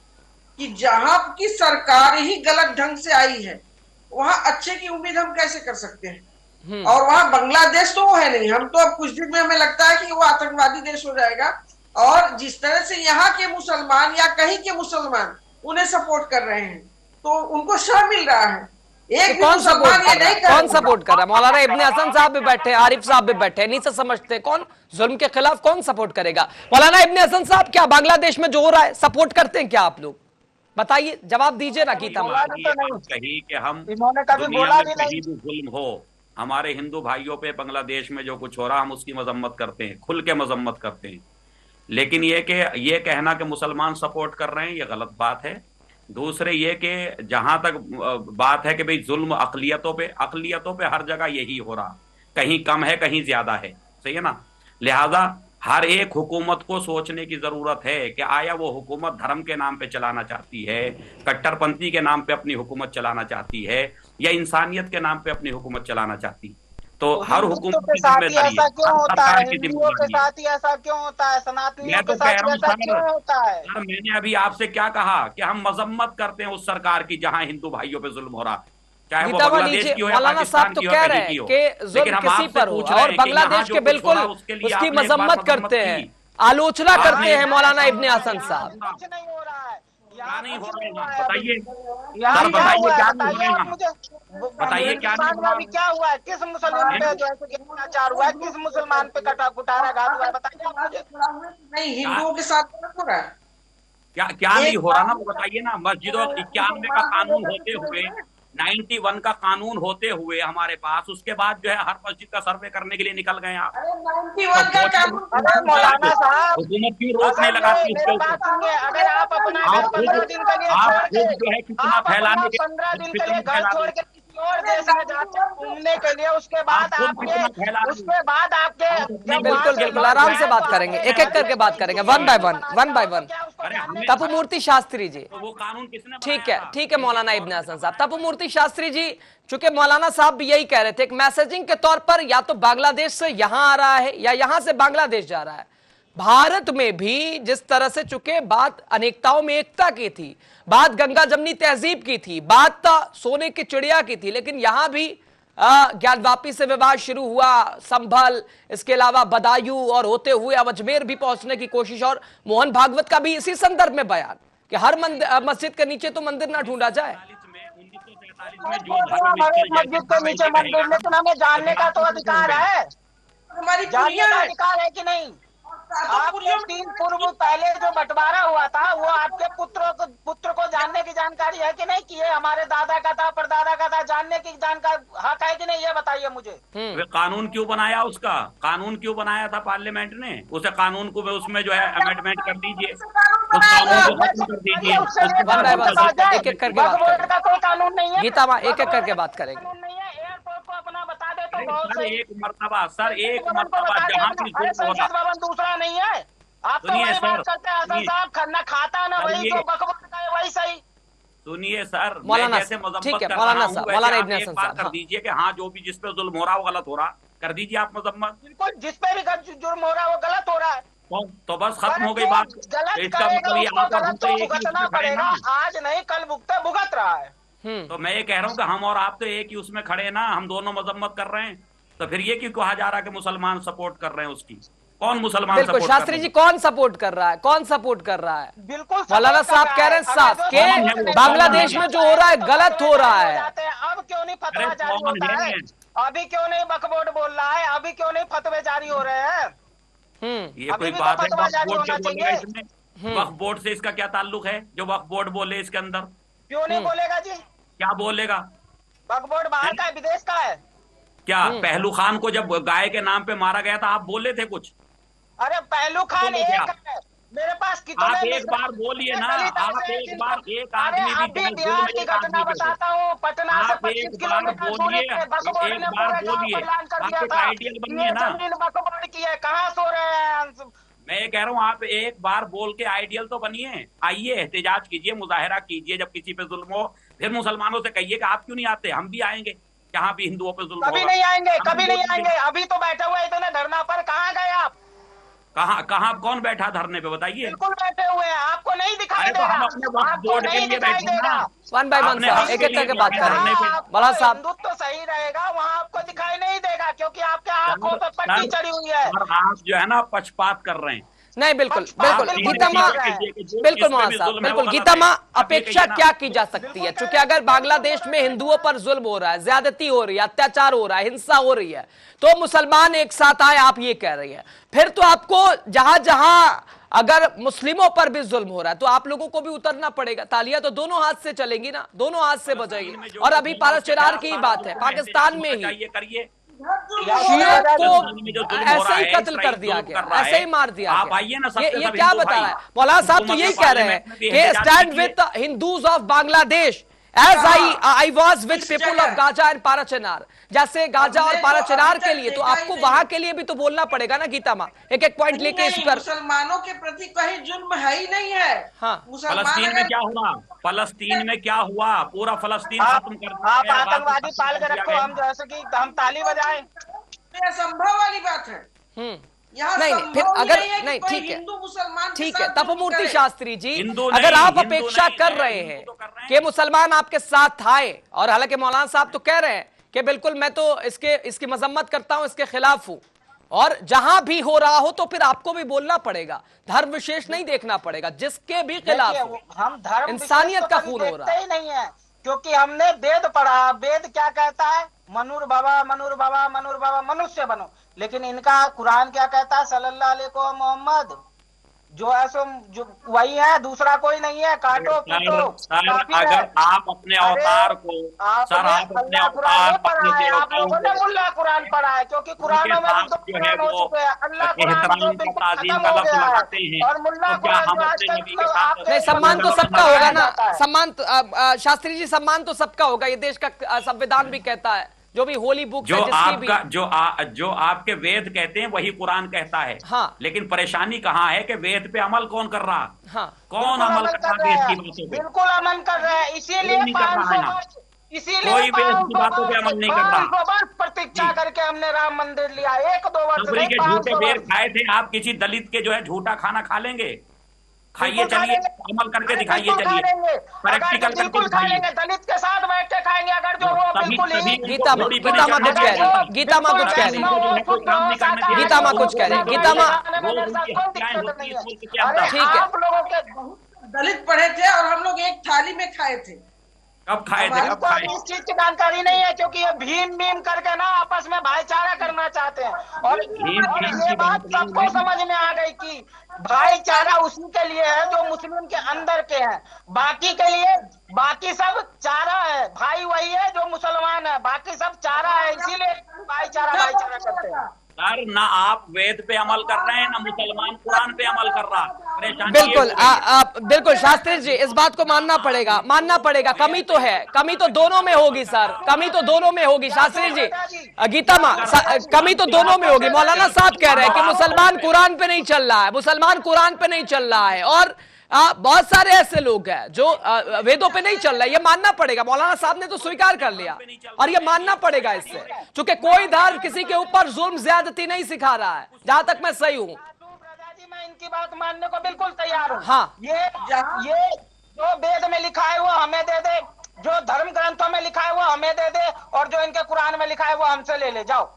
कि जहां की सरकार ही गलत ढंग से आई है वहां अच्छे की उम्मीद हम कैसे कर सकते हैं? और वहां बांग्लादेश तो वो है नहीं। हम तो अब कुछ दिन में हमें लगता है कि वो आतंकवादी देश हो जाएगा। और जिस तरह से यहाँ के मुसलमान या कहीं के मुसलमान उन्हें सपोर्ट कर रहे हैं तो उनको शर्म मिल रहा है। एक कौन सपोर्ट कर रहा है? कौन रहा सपोर्ट कर रहा है? मौलाना इब्ने हसन साहब भी बैठे, आरिफ साहब भी बैठे, नहीं से समझते कौन जुल्म के खिलाफ कौन सपोर्ट करेगा? मौलाना इब्ने हसन साहब, क्या बांग्लादेश में जो हो रहा है सपोर्ट करते हैं क्या आप लोग? बताइए, जवाब दीजिए ना। गीता मां, कही कि हम इन्होंने कभी बोला भी नहीं। जुल्म हो हमारे हिंदू भाइयों पे बांग्लादेश में जो कुछ हो रहा हम उसकी मजम्मत करते हैं, खुल के मजम्मत करते हैं, लेकिन ये कहना कि मुसलमान सपोर्ट कर रहे हैं ये गलत बात है। दूसरे ये कि जहां तक बात है कि भाई जुल्म अकलियतों पे हर जगह यही हो रहा, कहीं कम है कहीं ज्यादा है, सही है ना। लिहाजा हर एक हुकूमत को सोचने की जरूरत है कि आया वो हुकूमत धर्म के नाम पे चलाना चाहती है, कट्टरपंथी के नाम पे अपनी हुकूमत चलाना चाहती है, या इंसानियत के नाम पे अपनी हुकूमत चलाना चाहती। तो हर हुकूमत की जिम्मेदारी है, ऐसा क्यों होता है? की हिंदुओं के जिम्मेदारी है। साथ ही ऐसा क्यों होता है? सनातनियों मैं तो के कह साथ रहा हूँ ऐसा क्यों होता है? सर, मैंने अभी आपसे क्या कहा कि हम मजम्मत करते हैं उस सरकार की जहां हिंदू भाइयों पे जुल्म हो रहा, चाहे वो बांग्लादेश की हो या मौलाना पाकिस्तान साहब तो की हो कह या रहे कहीं की हैं हो। कि जुल्म किसी पर हो और बांग्लादेश के बिल्कुल उसकी मजम्मत करते हैं, आलोचना करते हैं मौलाना इब्ने हसन साहब। कुछ नहीं हो रहा है, क्या नहीं हो रहा है बताइए, यहाँ क्या हुआ है? क्या बताइए आप मुझे, बताइए क्या नहीं हिंदुस्तान में अभी क्या हुआ है? किस मुसलमान पे जो है कि अत्याचार हुआ है? किस मुसलमान पे कुठाराघात हुआ है? बताइए आप मुझे। नहीं, हिंदुओं के साथ गलत हो रहा है। क्या नहीं हो रहा ना, वो बताइए ना। मस्जिदों 91 का कानून होते हुए, 91 का कानून होते हुए हमारे पास, उसके बाद जो है हर मस्जिद का सर्वे करने के लिए निकल गए आप। अरे 91 का कानून, अरे मौलाना साहब, हुकूमत क्यों रोकने लगाती है उसके बात ऊपर? सुनिए। अगर आप अपना घर 15 दिन के लिए आप छोड़ के, खुद जो है कितना आप अपना फैलाने के 15 दिन के लिए घर फैला छोड़ रहे के किसी और देश में जाते हैं घूमने के लिए, उसके बाद आपके बिल्कुल आराम से बात करेंगे, एक एक करके बात करेंगे, वन बाय वन। तपु मूर्ति शास्त्री जी, वो कानून किसने ठीक है मौलाना इब्ने हसन साहब। तपु मूर्ति शास्त्री जी, चूंकि मौलाना साहब भी यही कह रहे थे, एक मैसेजिंग के तौर पर या तो बांग्लादेश से यहां आ रहा है या यहां से बांग्लादेश जा रहा है। भारत में भी जिस तरह से, चूंकि बात अनेकताओं में एकता की थी, बात गंगा जमनी तहजीब की थी, बात सोने की चिड़िया की थी, लेकिन यहां भी ज्ञानवापी से विवाद शुरू हुआ, संभल, इसके अलावा बदायूं, और होते हुए अब अजमेर भी पहुंचने की कोशिश। और मोहन भागवत का भी इसी संदर्भ में बयान कि हर मस्जिद के नीचे तो मंदिर ना ढूंढा जाए। मस्जिद के नीचे मंदिर, लेकिन हमें जानने का तो अधिकार है, हमारी जानने का अधिकार है कि नहीं? आपके 3 पूर्व पहले जो बंटवारा हुआ था वो आपके पुत्र को जानने की जानकारी है कि नहीं कि ये हमारे दादा का था, परदादा का था, जानने की जानकारी हक है कि नहीं, ये बताइए मुझे। वे कानून क्यों बनाया, उसका कानून क्यों बनाया था पार्लियामेंट ने? उसे कानून को उसमें जो है अमेंडमेंट कर दीजिए, उस कानून को खत्म कर दीजिए। एक एक करके बात करेंगे। का कोई कानून नहीं है गीता माँ, एक एक करके बात करेंगे। कानून नहीं है, एयरपोर्ट को अपना बता दे तो बहुत सर सही। एक मरतबा जहाँ भी संसद भवन दूसरा नहीं है। आप तो सुनिए वही सर, बात करते हैं हसन साहब, खाना खाता ना वही जो बकवास का है वही सही। सुनिए सर, मौलाना जैसे साहब, मजम्मत ठीक है, कर मौलाना रहा हूं, साहब, वैसे मौलाना आप इब्न एक हसन बात साहब, कर हाँ। दीजिए कि हाँ जो भी जिस पे जुल्म हो रहा वो गलत हो रहा, कर दीजिए आप मजम्मत। बिल्कुल, जिस पे भी जुर्म हो रहा है वो गलत हो रहा है। तो बस खत्म हो गई बात। गलत इसका करेगा मतलब ये उसको आप और हम गलत तो तो एक ही भुगतना उसमें खड़े पड़ेगा। ना। आज नहीं कल भुगत रहा है। तो मैं ये कह रहा हूँ कि हम और आप तो एक ही उसमें खड़े ना, हम दोनों मजम्मत कर रहे हैं। तो फिर ये क्यों कहा जा रहा है कि मुसलमान सपोर्ट कर रहे हैं उसकी? कौन मुसलमान बिल्कुल सपोर्ट कर शास्त्री रहे जी, हैं? कौन सपोर्ट कर रहा है, कौन सपोर्ट कर रहा है? बिल्कुल मौलाना साहब कह रहे हैं साफ कि बांग्लादेश में जो हो रहा है गलत हो रहा है। अब क्यों नहीं फतवा अरे जारी कौन होता है? है? अभी क्यों नहीं वक्फ बोल रहा है? अभी क्यों नहीं फतवे जारी हो रहे हैं? ये अभी कोई भी तो बात है? फतवा वक्फ जारी बोर्ड होना क्या बोलेगा चाहिए। इसमें? वक्फ बोर्ड से इसका क्या ताल्लुक है जो वक्फ बोर्ड बोले इसके अंदर? क्यों नहीं बोलेगा जी? क्या बोलेगा? वक्फ बोर्ड बाहर का है, विदेश का है? क्या पहलू खान को जब गाय के नाम पे मारा गया था आप बोले थे कुछ? अरे पहलू खान बोले एक थे आप? है, मेरे पास कितने आप एक बार बोलिए ना, आप एक बार एक अरे आदमी भी अभी चाहे बिहार की एक घटना आदमी पे हो। बताता हूँ। पटना से आप 25 एक बार किलोमीटर दूरी बोलिए, पे वक्फ बोर्ड एक ने बार पूरे गांव बोलिए, को ऐलान कर आप दिया एक था आइडियल बनिए ये ना। जमीन वक्फ बोर्ड की है। कहाँ सो रहे हैं? मैं ये कह रहा हूँ आप एक बार बोल के आइडियल तो बनिए, आइए एहतजाज कीजिए, मुजाहरा कीजिए जब किसी पे जुल्म हो। फिर मुसलमानों से कहिए कि आप क्यों नहीं आते, हम भी आएंगे जहाँ भी हिंदुओं पे जुल्म कभी होगा। नहीं आएंगे, हम कभी भी नहीं बोलेंगे। आएंगे। अभी तो बैठे हुए इतने धरना पर, कहाँ गए आप? कहाँ कौन बैठा धरने पे बताइए? बिल्कुल बैठे हुए हैं, आपको नहीं दिखाई अरे तो देगा, हम अपने वक्फ आपको बोर्ड के नहीं लिए दिखाई बैठे हैं देगा। ना। वन बाय वन आपने साहब, हक एक के एक लिए करके बात बैठे हैं करेंगे। धरने पे। मौलाना साहब, हिंदुत्व तो सही रहेगा, वहाँ आपको दिखाई नहीं देगा क्योंकि आपके आंखों पे पट्टी चढ़ी हुई है। और आप जो है ना पक्षपात कर रहे हैं। नहीं बिल्कुल पक्षपात बिल्कुल बिल्कुल गीता माँ, नहीं है। बिल्कुल मौलाना साहब, बिल्कुल गीता माँ, अपेक्षा क्या की जा सकती है? क्योंकि अगर बांग्लादेश में हिंदुओं पर जुल्म हो रहा है, ज्यादती हो रही है, अत्याचार हो रहा है, हिंसा हो रही है, तो मुसलमान एक साथ आए, आप ये कह रही है। फिर तो आपको जहां जहां अगर मुस्लिमों पर भी जुल्म हो रहा है तो आप लोगों को भी उतरना पड़ेगा। तालियां तो दोनों हाथ से चलेंगी ना, दोनों हाथ से बजेगी। और अभी पारस-चिरार की ही बात है, पाकिस्तान में ही करिए शियों को ऐसे ही कत्ल कर दिया गया, ऐसे ही मार दिया आप गया। आइए ना, सबसे ये सब क्या हिंदू बता रहा है भाई। मौलाना साहब? तो यही कह रहे हैं कि stand with Hindus of Bangladesh as I was with people of Gaza and Parachinar. जैसे गाजा और पाराचीनार के लिए, तो आपको वहां के लिए भी तो बोलना पड़ेगा ना गीता माँ। एक एक पॉइंट लेके इस पर। मुसलमानों के प्रति कहीं जुल्म है ही नहीं है। हाँ। फलस्तीन में क्या हुआ? फलस्तीन में क्या हुआ? पूरा फलस्तीन खत्म कर दिया आप गया, आतंकवादी पाल के रखो, हम जैसे कि हम ताली बजाएं। ये असंभव वाली बात है। यहाँ नहीं संभव फिर ही अगर है कि नहीं, कोई ठीक है, हिंदू मुसलमान के ठीक है। साथ जुल्म तपोमूर्ति करे। शास्त्री जी, हिंदू अगर नहीं, आप हिंदू अपेक्षा नहीं, कर है, रहे हिंदू हैं तो कर रहे हैं। कि मुसलमान आपके साथ आए, और हालांकि मौलाना साहब तो कह रहे हैं कि बिल्कुल मैं तो इसकी मजम्मत करता हूं, इसके खिलाफ हूं, और जहां भी हो रहा हो तो फिर आपको भी बोलना पड़ेगा, धर्म विशेष नहीं देखना पड़ेगा, जिसके भी खिलाफ हो। हम धर्म इंसानियत का कभी खून हो रहा है। देखते ही नहीं है क्योंकि हमने वेद पढ़ा। वेद क्या कहता है? मनुर्भवा मनुर्भवा मनुर्भवा, मनुष्य बनो। लेकिन इनका कुरान क्या कहता है? सल्लल्लाहु अलैहि मोहम्मद, जो है सो जो वही है, दूसरा कोई नहीं है। काटो पीटो अगर आप अपने अवतार को सर आप अपने अवतार आप लोगों ने मुल्ला कुरान पढ़ा है क्योंकि कुरानों में भी 2 कुरान हो चुके हैं। अल्लाह कुरान जो बिल्कुल खत्म हो गया है और मुल्ला कुरान जो आज तक नहीं, सम्मान तो सबका होगा ना, सम्मान शास्त्री जी, सम्मान तो सबका होगा। ये देश का संविधान भी कहता है, जो भी होली बुक जो है जिसकी भी, जो आपके वेद कहते हैं वही कुरान कहता है। हाँ। लेकिन परेशानी कहाँ है कि वेद पे अमल कौन कर रहा? हाँ। कौन अमल कर रहा है वेद की बातों पे? बिल्कुल अमल कर रहे हैं। इसीलिए नहीं कर रहा है ना। कोई वेद की बातों पे अमल नहीं कर रहा। 500 वर्ष प्रतीक्षा करके हमने राम मंदिर लिया, 1-2 वर्ष सबरी नहीं, के 500 झूठे बेर वर्ष। खाए थे आप? किसी दलित के जो है झूठा खाना खा लेंगे? खाइए, बिल्कुल चलिए खा अमल करके अरे दिखाइए, बिल्कुल खा चलिए लेंगे। प्रैक्टिकल करके बिल्कुल खा दिखाइए। लेंगे, दलित के साथ बैठ के खाएंगे अगर जो वो बिल्कुल ही गीता माँ कुछ कह रही है, गीता माँ कुछ कह रही है, गीता माँ कुछ कह रही है, गीता माँ ठीक है। आप लोगों के दलित पढ़े थे और हम लोग एक थाली में खाए थे। कब खाए थे? कब हमको खाए? इस चीज की जानकारी नहीं है क्योंकि ये भीम करके ना आपस में भाईचारा करना करना चाहते हैं। और ये बात सबको समझ में आ गई कि भाईचारा उसी के लिए है जो मुस्लिम के अंदर के हैं, बाकी के लिए बाकी सब चारा है, भाई वही है जो मुसलमान है, बाकी सब चारा है, इसीलिए भाईचारा भाईचारा करते हैं। सर ना आप वेद पे अमल कर रहे हैं ना मुसलमान कुरान पे अमल कर रहा। बिल्कुल बिल्कुल शास्त्री जी, इस बात को मानना पड़ेगा। कमी तो है, कमी तो दोनों में होगी सर, कमी तो दोनों में होगी शास्त्री जी। गीता माँ, कमी तो दोनों में होगी। मौलाना साहब कह रहे हैं कि मुसलमान कुरान पे नहीं चल रहा है, और बहुत सारे ऐसे लोग हैं जो वेदों पे नहीं चल रहा है। ये मानना पड़ेगा, मौलाना साहब ने तो स्वीकार कर लिया, और ये मानना पड़ेगा इससे, क्योंकि कोई धर्म किसी के ऊपर जुल्म ज्यादती नहीं सिखा रहा है, जहां तक मैं सही हूं। मैं इनकी बात मानने को बिल्कुल तैयार हूं। हाँ, ये जो वेद में लिखा है वो हमें दे दे, जो धर्म ग्रंथों में लिखा है वो हमें दे दे, और जो इनके कुरान में लिखा है वो हमसे ले जाओ।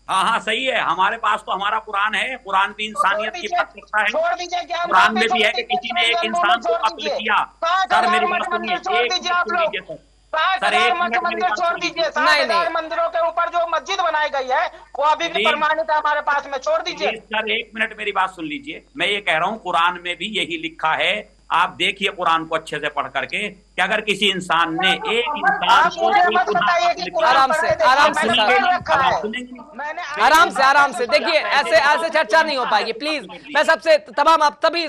हाँ सही है, हमारे पास तो हमारा कुरान है, कुरान भी इंसानियत की बात करता है। छोड़ दीजिए, कुरान में भी है कि किसी ने एक इंसान को कत्ल किया। सर मेरी बात सुनिए, छोड़ दीजिए आप लोग, 60,000 मठ मंदिर छोड़ दीजिए, 60,000 मंदिरों के ऊपर जो मस्जिद बनाई गई है वो अभी भी प्रमाणित है हमारे पास में, छोड़ दीजिए। सर 1 मिनट मेरी बात सुन लीजिए, मैं ये कह रहा हूँ कुरान में भी यही लिखा है। आप देखिए कुरान को अच्छे से पढ़ करके कि अगर किसी इंसान ने एक इंसान को आराम से देखिए, ऐसे चर्चा नहीं हो पाएगी। प्लीज मैं सबसे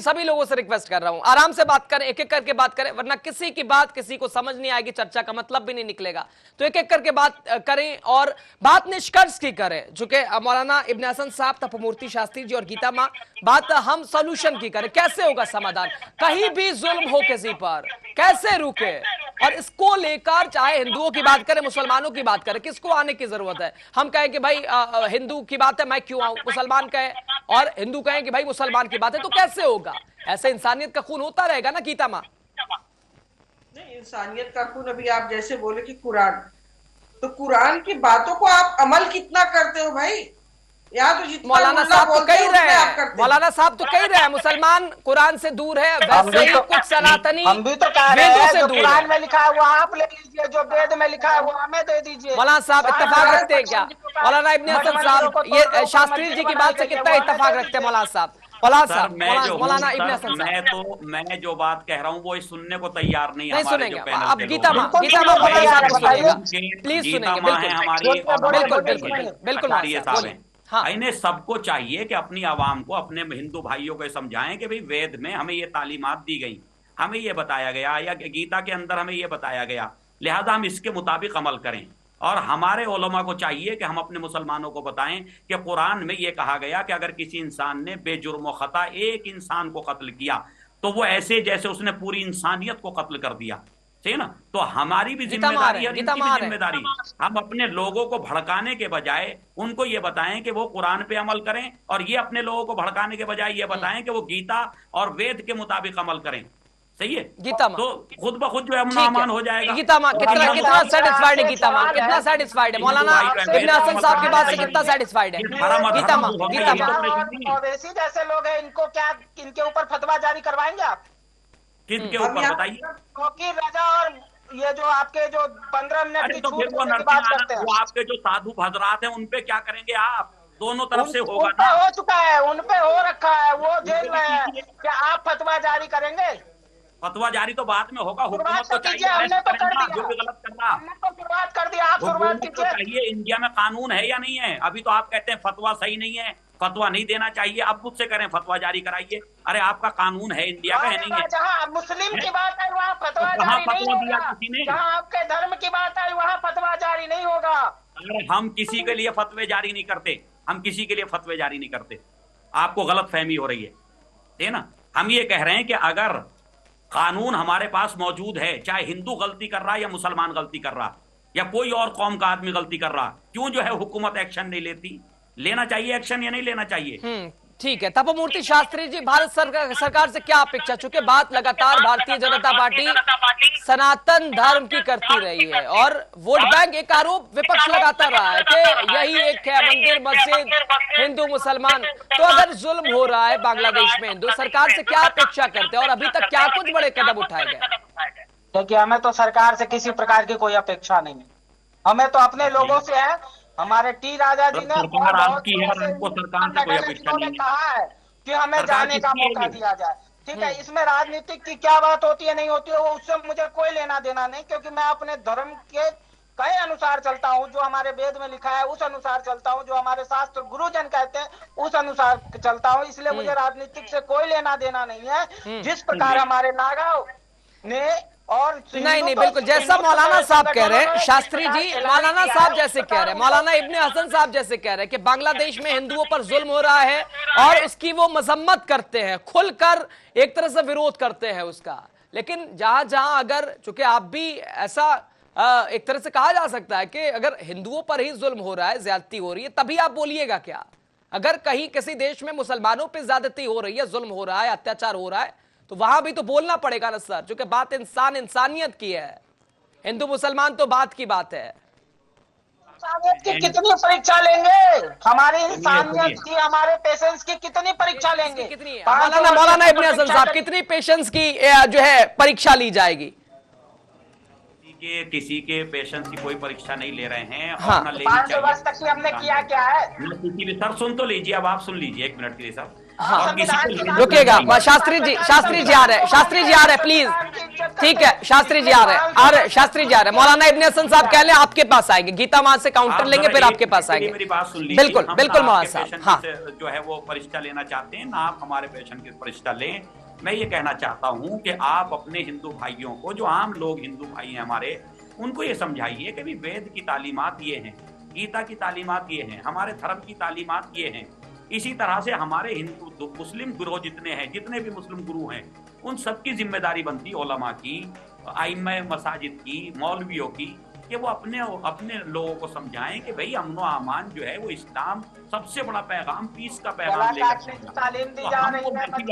सभी लोगों से रिक्वेस्ट कर रहा हूं, आराम से बात करें, एक एक करके बात करें, वरना किसी की बात किसी को समझ नहीं आएगी, चर्चा का मतलब भी नहीं निकलेगा। तो एक एक करके बात करें और बात निष्कर्ष की करें, जो कि मौलाना इब्न हसन साहब, तपोमूर्ति शास्त्री जी और गीता माँ, बात हम सोल्यूशन की करें। कैसे होगा समाधान? कहीं भी जुल्म हो किसी पर कैसे रुके? और इसको लेकर चाहे हिंदुओं की बात करें, मुसलमानों की बात करें, किसको आने की जरूरत है? हम कहें कि भाई हिंदू की बात है मैं क्यों आऊं, मुसलमान कहे और हिंदू कहें कि भाई मुसलमान की बात है, तो कैसे होगा? ऐसे इंसानियत का खून होता रहेगा ना गीता माँ? नहीं, इंसानियत का खून, अभी आप जैसे बोले कि कुरान, तो कुरान की बातों को आप अमल कितना करते हो भाई? या तो जितना मौलाना साहब तो कह रहे हैं मुसलमान कुरान से दूर है, वैसे ही कुछ सनातनी हम भी तो कह रहे हैं जो कुरान में लिखा है वो आप ले लीजिए, जो वेद में लिखा है वो हमें दे दीजिए। मौलाना साहब इत्तेफाक रखते हैं क्या? मौलाना इब्न हसन साहब ये शास्त्री जी की बात से कितना इत्तेफाक रखते हैं मौलाना साहब? मौलाना इब्न हसन साहब, मैं जो बात कह रहा हूँ वो सुनने को तैयार नहीं सुनेंगे। अब गीता माँ प्लीज सुनेंगे। बिल्कुल हाँ। इन्हें सबको चाहिए कि अपनी आवाम को, अपने हिंदू भाइयों को समझाएं कि भाई वेद में हमें ये तालीमात दी गई, हमें ये बताया गया, या गीता के अंदर हमें ये बताया गया, लिहाजा हम इसके मुताबिक अमल करें। और हमारे उलमा को चाहिए कि हम अपने मुसलमानों को बताएं कि कुरान में ये कहा गया कि अगर किसी इंसान ने बेजुर्म व खता एक इंसान को कत्ल किया तो वो ऐसे जैसे उसने पूरी इंसानियत को कत्ल कर दिया, ठीक है ना? तो हमारी भी जिम्मेदारी है, जिम्मेदारी हम अपने लोगों को भड़काने के बजाय उनको ये बताएं कि वो कुरान पे अमल करें, और ये अपने लोगों को भड़काने के बजाय ये बताएं कि वो गीता और वेद के मुताबिक अमल करें। सही है गीता माँ, तो खुद ब खुद जो है अमन हो जाएगा। गीता माँ कितना सेटिस्फाइड है? गीता माँ कितना सेटिस्फाइड है? मौलाना इब्न हसन साहब की बात से कितना सेटिस्फाइड है? गीता माँ ओवैसी जैसे लोग हैं, इनको क्या इनके ऊपर फतवा जारी करवाएंगे आप? किनके ऊपर बताइए? क्योंकि रजा और ये जो आपके जो 15 मिनट की तो फिर वो बात करते हैं, वो आपके जो साधु हजरात हैं उन पे क्या करेंगे आप? दोनों तरफ से होगा ना। हो चुका है, उन पे हो रखा है, वो जेल में है, क्या आप फतवा जारी करेंगे? फतवा जारी तो बाद में होगा, हुकूमत को चाहिए हमने तो कर दिया, जो भी गलत कर रहा, हमने तो शुरुआत कर दिया, आप शुरुआत कीजिए। चाहिए इंडिया में कानून है या नहीं है? अभी तो आप कहते हैं फतवा सही नहीं है, फतवा नहीं देना चाहिए, अब मुझसे करें फतवा जारी कराइए। अरे आपका कानून है इंडिया का, है नहीं है? जहाँ मुस्लिम की बात है वहाँ फतवा जारी नहीं होगा, जहाँ आपके धर्म की बात है वहाँ फतवा जारी नहीं होगा। अरे हम किसी के लिए फतवे जारी नहीं करते, हम किसी के लिए फतवे जारी नहीं करते, आपको गलत फहमी हो रही है ना? हम ये कह रहे हैं कि अगर कानून हमारे पास मौजूद है, चाहे हिंदू गलती कर रहा है या मुसलमान गलती कर रहा या कोई और कौम का आदमी गलती कर रहा, क्यों जो है हुकूमत एक्शन नहीं लेती? लेना चाहिए एक्शन या नहीं लेना चाहिए? ठीक है। तपोमूर्ति शास्त्री जी, भारत सरकार से क्या अपेक्षा? चूंकि बात लगातार भारतीय जनता पार्टी सनातन धर्म की करती रही है और वोट बैंक एक आरोप विपक्ष लगाता रहा है कि यही एक है मंदिर मस्जिद हिंदू मुसलमान। तो अगर जुल्म हो रहा है बांग्लादेश में हिंदू, सरकार से क्या अपेक्षा करते हैं और अभी तक क्या कुछ बड़े कदम उठाए गए? देखिए, हमें तो सरकार से किसी प्रकार की कोई अपेक्षा नहीं है, हमें तो अपने लोगों से है हमारे टी राजा जी ने सरकार बहुत आपकी है और हमको सरकार से कोई अपेक्षा नहीं है। कहा है कि हमें सरकार जाने का किसकी है मौका ये? दिया जाए। ठीक है, इसमें राजनीतिक की क्या बात होती है नहीं होती है वो उससे मुझे कोई लेना देना नहीं, क्योंकि मैं अपने धर्म के कई अनुसार चलता हूँ, जो हमारे वेद में लिखा है उस अनुसार चलता हूँ, जो हमारे शास्त्र गुरुजन कहते हैं उस अनुसार चलता हूँ, इसलिए मुझे राजनीतिक से कोई लेना देना नहीं है। जिस प्रकार हमारे नागाओं ने और नहीं, बिल्कुल जैसा मौलाना साहब कह रहे हैं, शास्त्री जी मौलाना साहब जैसे कह रहे हैं, मौलाना इब्ने हसन साहब जैसे कह रहे हैं कि बांग्लादेश में हिंदुओं पर जुल्म हो रहा है और उसकी वो मजम्मत करते हैं, खुलकर एक तरह से विरोध करते हैं उसका। लेकिन जहां जहां अगर चूंकि आप भी ऐसा एक तरह से कहा जा सकता है कि अगर हिंदुओं पर ही जुल्म हो रहा है, ज्यादती हो रही है, तभी आप बोलिएगा क्या? अगर कहीं किसी देश में मुसलमानों पर ज्यादती हो रही है, जुल्म हो रहा है, अत्याचार हो रहा है, तो वहां भी तो बोलना पड़ेगा ना सर, क्योंकि बात इंसानियत की है। हिंदू मुसलमान तो बात की बात है। इंसानियत की कितनी परीक्षा लेंगे? हमारी इंसानियत की, हमारे पेशेंस की कितनी परीक्षा लेंगे? कितनी है? मौलाना इब्ने हसन साहब, कितनी पेशेंस की जो है परीक्षा ली जाएगी? किसी के पेशेंस की कोई परीक्षा नहीं ले रहे हैं। हाँ। और 500 वर्ष तक हमने किया क्या है? सर सुन तो लीजिए, अब आप सुन लीजिए 1 मिनट के लिए सर। हाँ, रुकिएगा, शास्त्री जी आ रहे, प्लीज। ठीक है, शास्त्री जी आ रहे। मौलाना इब्ने हसन साहब कह लें आपके पास आएंगे, गीता मां से काउंटर लेंगे, फिर आपके पास आएंगे। मेरी बात सुन लीजिए। बिल्कुल मौलाना साहब, हाँ, जो है वो परीक्षा लेना चाहते हैं ना, आप हमारे पेशेंट की परीक्षा लें। मैं ये कहना चाहता हूँ कि आप अपने हिंदू भाइयों को, जो आम लोग हिंदू भाई हैं हमारे, उनको ये समझाइए कि वेद की तालीमात ये हैं, गीता की तालीमात ये हैं, हमारे धर्म की तालीमात ये हैं। इसी तरह से हमारे हिंदू मुस्लिम गुरु जितने भी मुस्लिम गुरु हैं, उन सबकी जिम्मेदारी बनती है, उलमा की, आइम्मा मसाजिद की, मौलवियों की, कि वो अपने लेगों को समझाएं कि भाई अमन व अमान जो है वो इस्लाम सबसे बड़ा पैगाम, पीस का पैगाम लेकर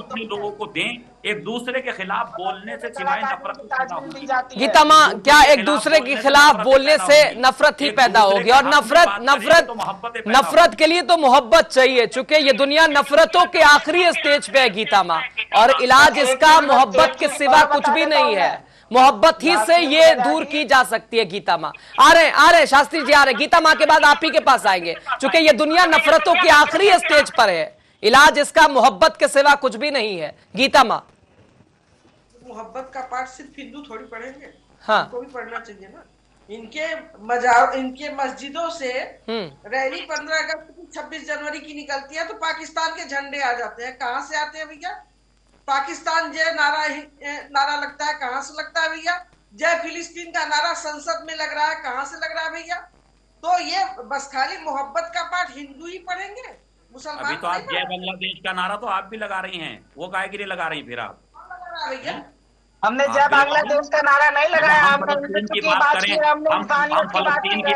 अपने लोगों को दें। एक दूसरे के खिलाफ बोलने से सिवाय नफरत। गीता मां, क्या एक दूसरे के खिलाफ बोलने से नफरत ही पैदा होगी? और नफरत के लिए तो मोहब्बत चाहिए, चूंकि ये दुनिया नफरतों के आखिरी स्टेज पे है गीता मां, और इलाज इसका मोहब्बत के सिवा कुछ भी नहीं है। मोहब्बत ही से ये दूर की जा सकती है। गीता मां आ रहे शास्त्री जी आ रहे, गीता मां के बाद आप ही के पास आएंगे, क्योंकि ये दुनिया नफरतों के आखिरी स्टेज पर है, इलाज इसका मोहब्बत के सिवा कुछ भी नहीं है। गीता मां, मोहब्बत का पाठ सिर्फ हिंदू थोड़ी पढ़ेंगे, हाँ, उनको भी पढ़ना चाहिए ना। इनके मस्जिदों से रैली 15 अगस्त की 26 जनवरी की निकलती है तो पाकिस्तान के झंडे आ जाते हैं। कहां से आते हैं भैया? पाकिस्तान जय नारा लगता है, कहां से लगता है भैया? जय फिलिस्तीन का नारा संसद में लग रहा है, कहां से लग रहा है भैया? तो ये बस खाली मोहब्बत का पाठ हिंदू ही पढ़ेंगे, मुसलमान अभी तो आप जय बांग्लादेश का नारा तो आप भी लगा रही हैं, वो काहे के लिए लगा रही हैं फिर आप? भैया हमने जय बांग्लादेश का नारा नहीं लगाया, हमने हिंदुत्व की बात की, हमने इंसानियत की बात की है,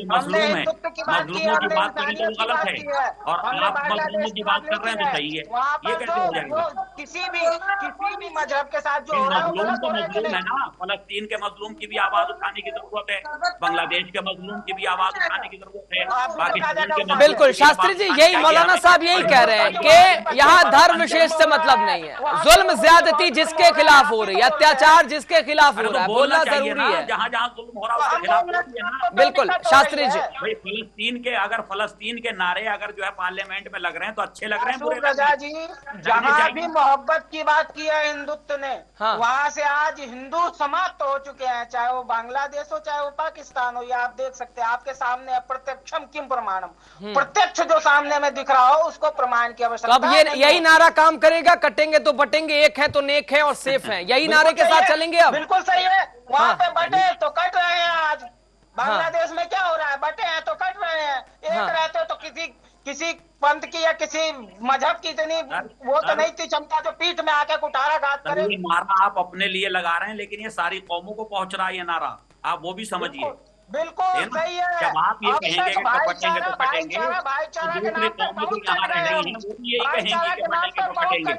हमने हिंदुत्व की बात की, हमने इंसानियत की बात की है, और आप बांग्लादेश की बात कर रहे हैं तो सही है। वहाँ ये पर कैसे हो जाएगा? किसी भी मजहब के साथ जो हो रहा है मजलूम तो मजलूम है ना, फलस्तीन के मजलूम की भी आवाज उठाने की जरूरत है, बांग्लादेश के मजलूम की भी आवाज उठाने की जरूरत है, पाकिस्तान के। बिल्कुल शास्त्री जी, यही मौलाना साहब यही कह रहे हैं कि यहाँ धर्म विशेष से मतलब नहीं है, जुल्म ज्यादती जिसके खिलाफ हो रही है, अत्याचार जिसके खिलाफ हो रहा है, बोलना जरूरी है। जहाँ जहाँ जुल्म हो रहा है उसके खिलाफ बिल्कुल शास्त्री जी, भाई फलस्तीन के नारे अगर जो है पार्लियामेंट में लग रहे हैं तो अच्छे लग रहे हैं। यासूफ रजा जी, जहाँ भी मोहब्बत की बात की है हिंदुत्व ने, हाँ, वहाँ से आज हिंदू समाप्त हो चुके हैं, चाहे वो बांग्लादेश हो चाहे वो पाकिस्तान हो। ये आप देख सकते हैं, आपके सामने प्रत्यक्षम किम प्रमाणम, प्रत्यक्ष जो सामने में दिख रहा हो उसको प्रमाण की आवश्यकता। अब ये यही नारा काम करेगा, कटेंगे तो बटेंगे, एक है तो नेक है और सेफ है, यही नारे के साथ चलेंगे। अब बिल्कुल सही है, वहाँ पे बटे तो कट रहे हैं। आज बांग्लादेश में क्या हो रहा है? बटे हैं तो कट रहे हैं, एक रहते तो किसी पंथ की या किसी मजहब की इतनी वो तो नहीं थी क्षमता जो पीठ में आके कुठाराघात करे। नारा आप अपने लिए लगा रहे हैं, लेकिन ये सारी कौमों को पहुंच रहा है ये नारा, आप वो भी समझिए। बिल्कुल सही है। जब आप ये कहेंगे कि कटेंगे तो कटेंगे, भाईचारा के नाम पर बहुत यहाँ रह रही हैं वो भी यही कहेंगे कि कटेंगे तो कटेंगे,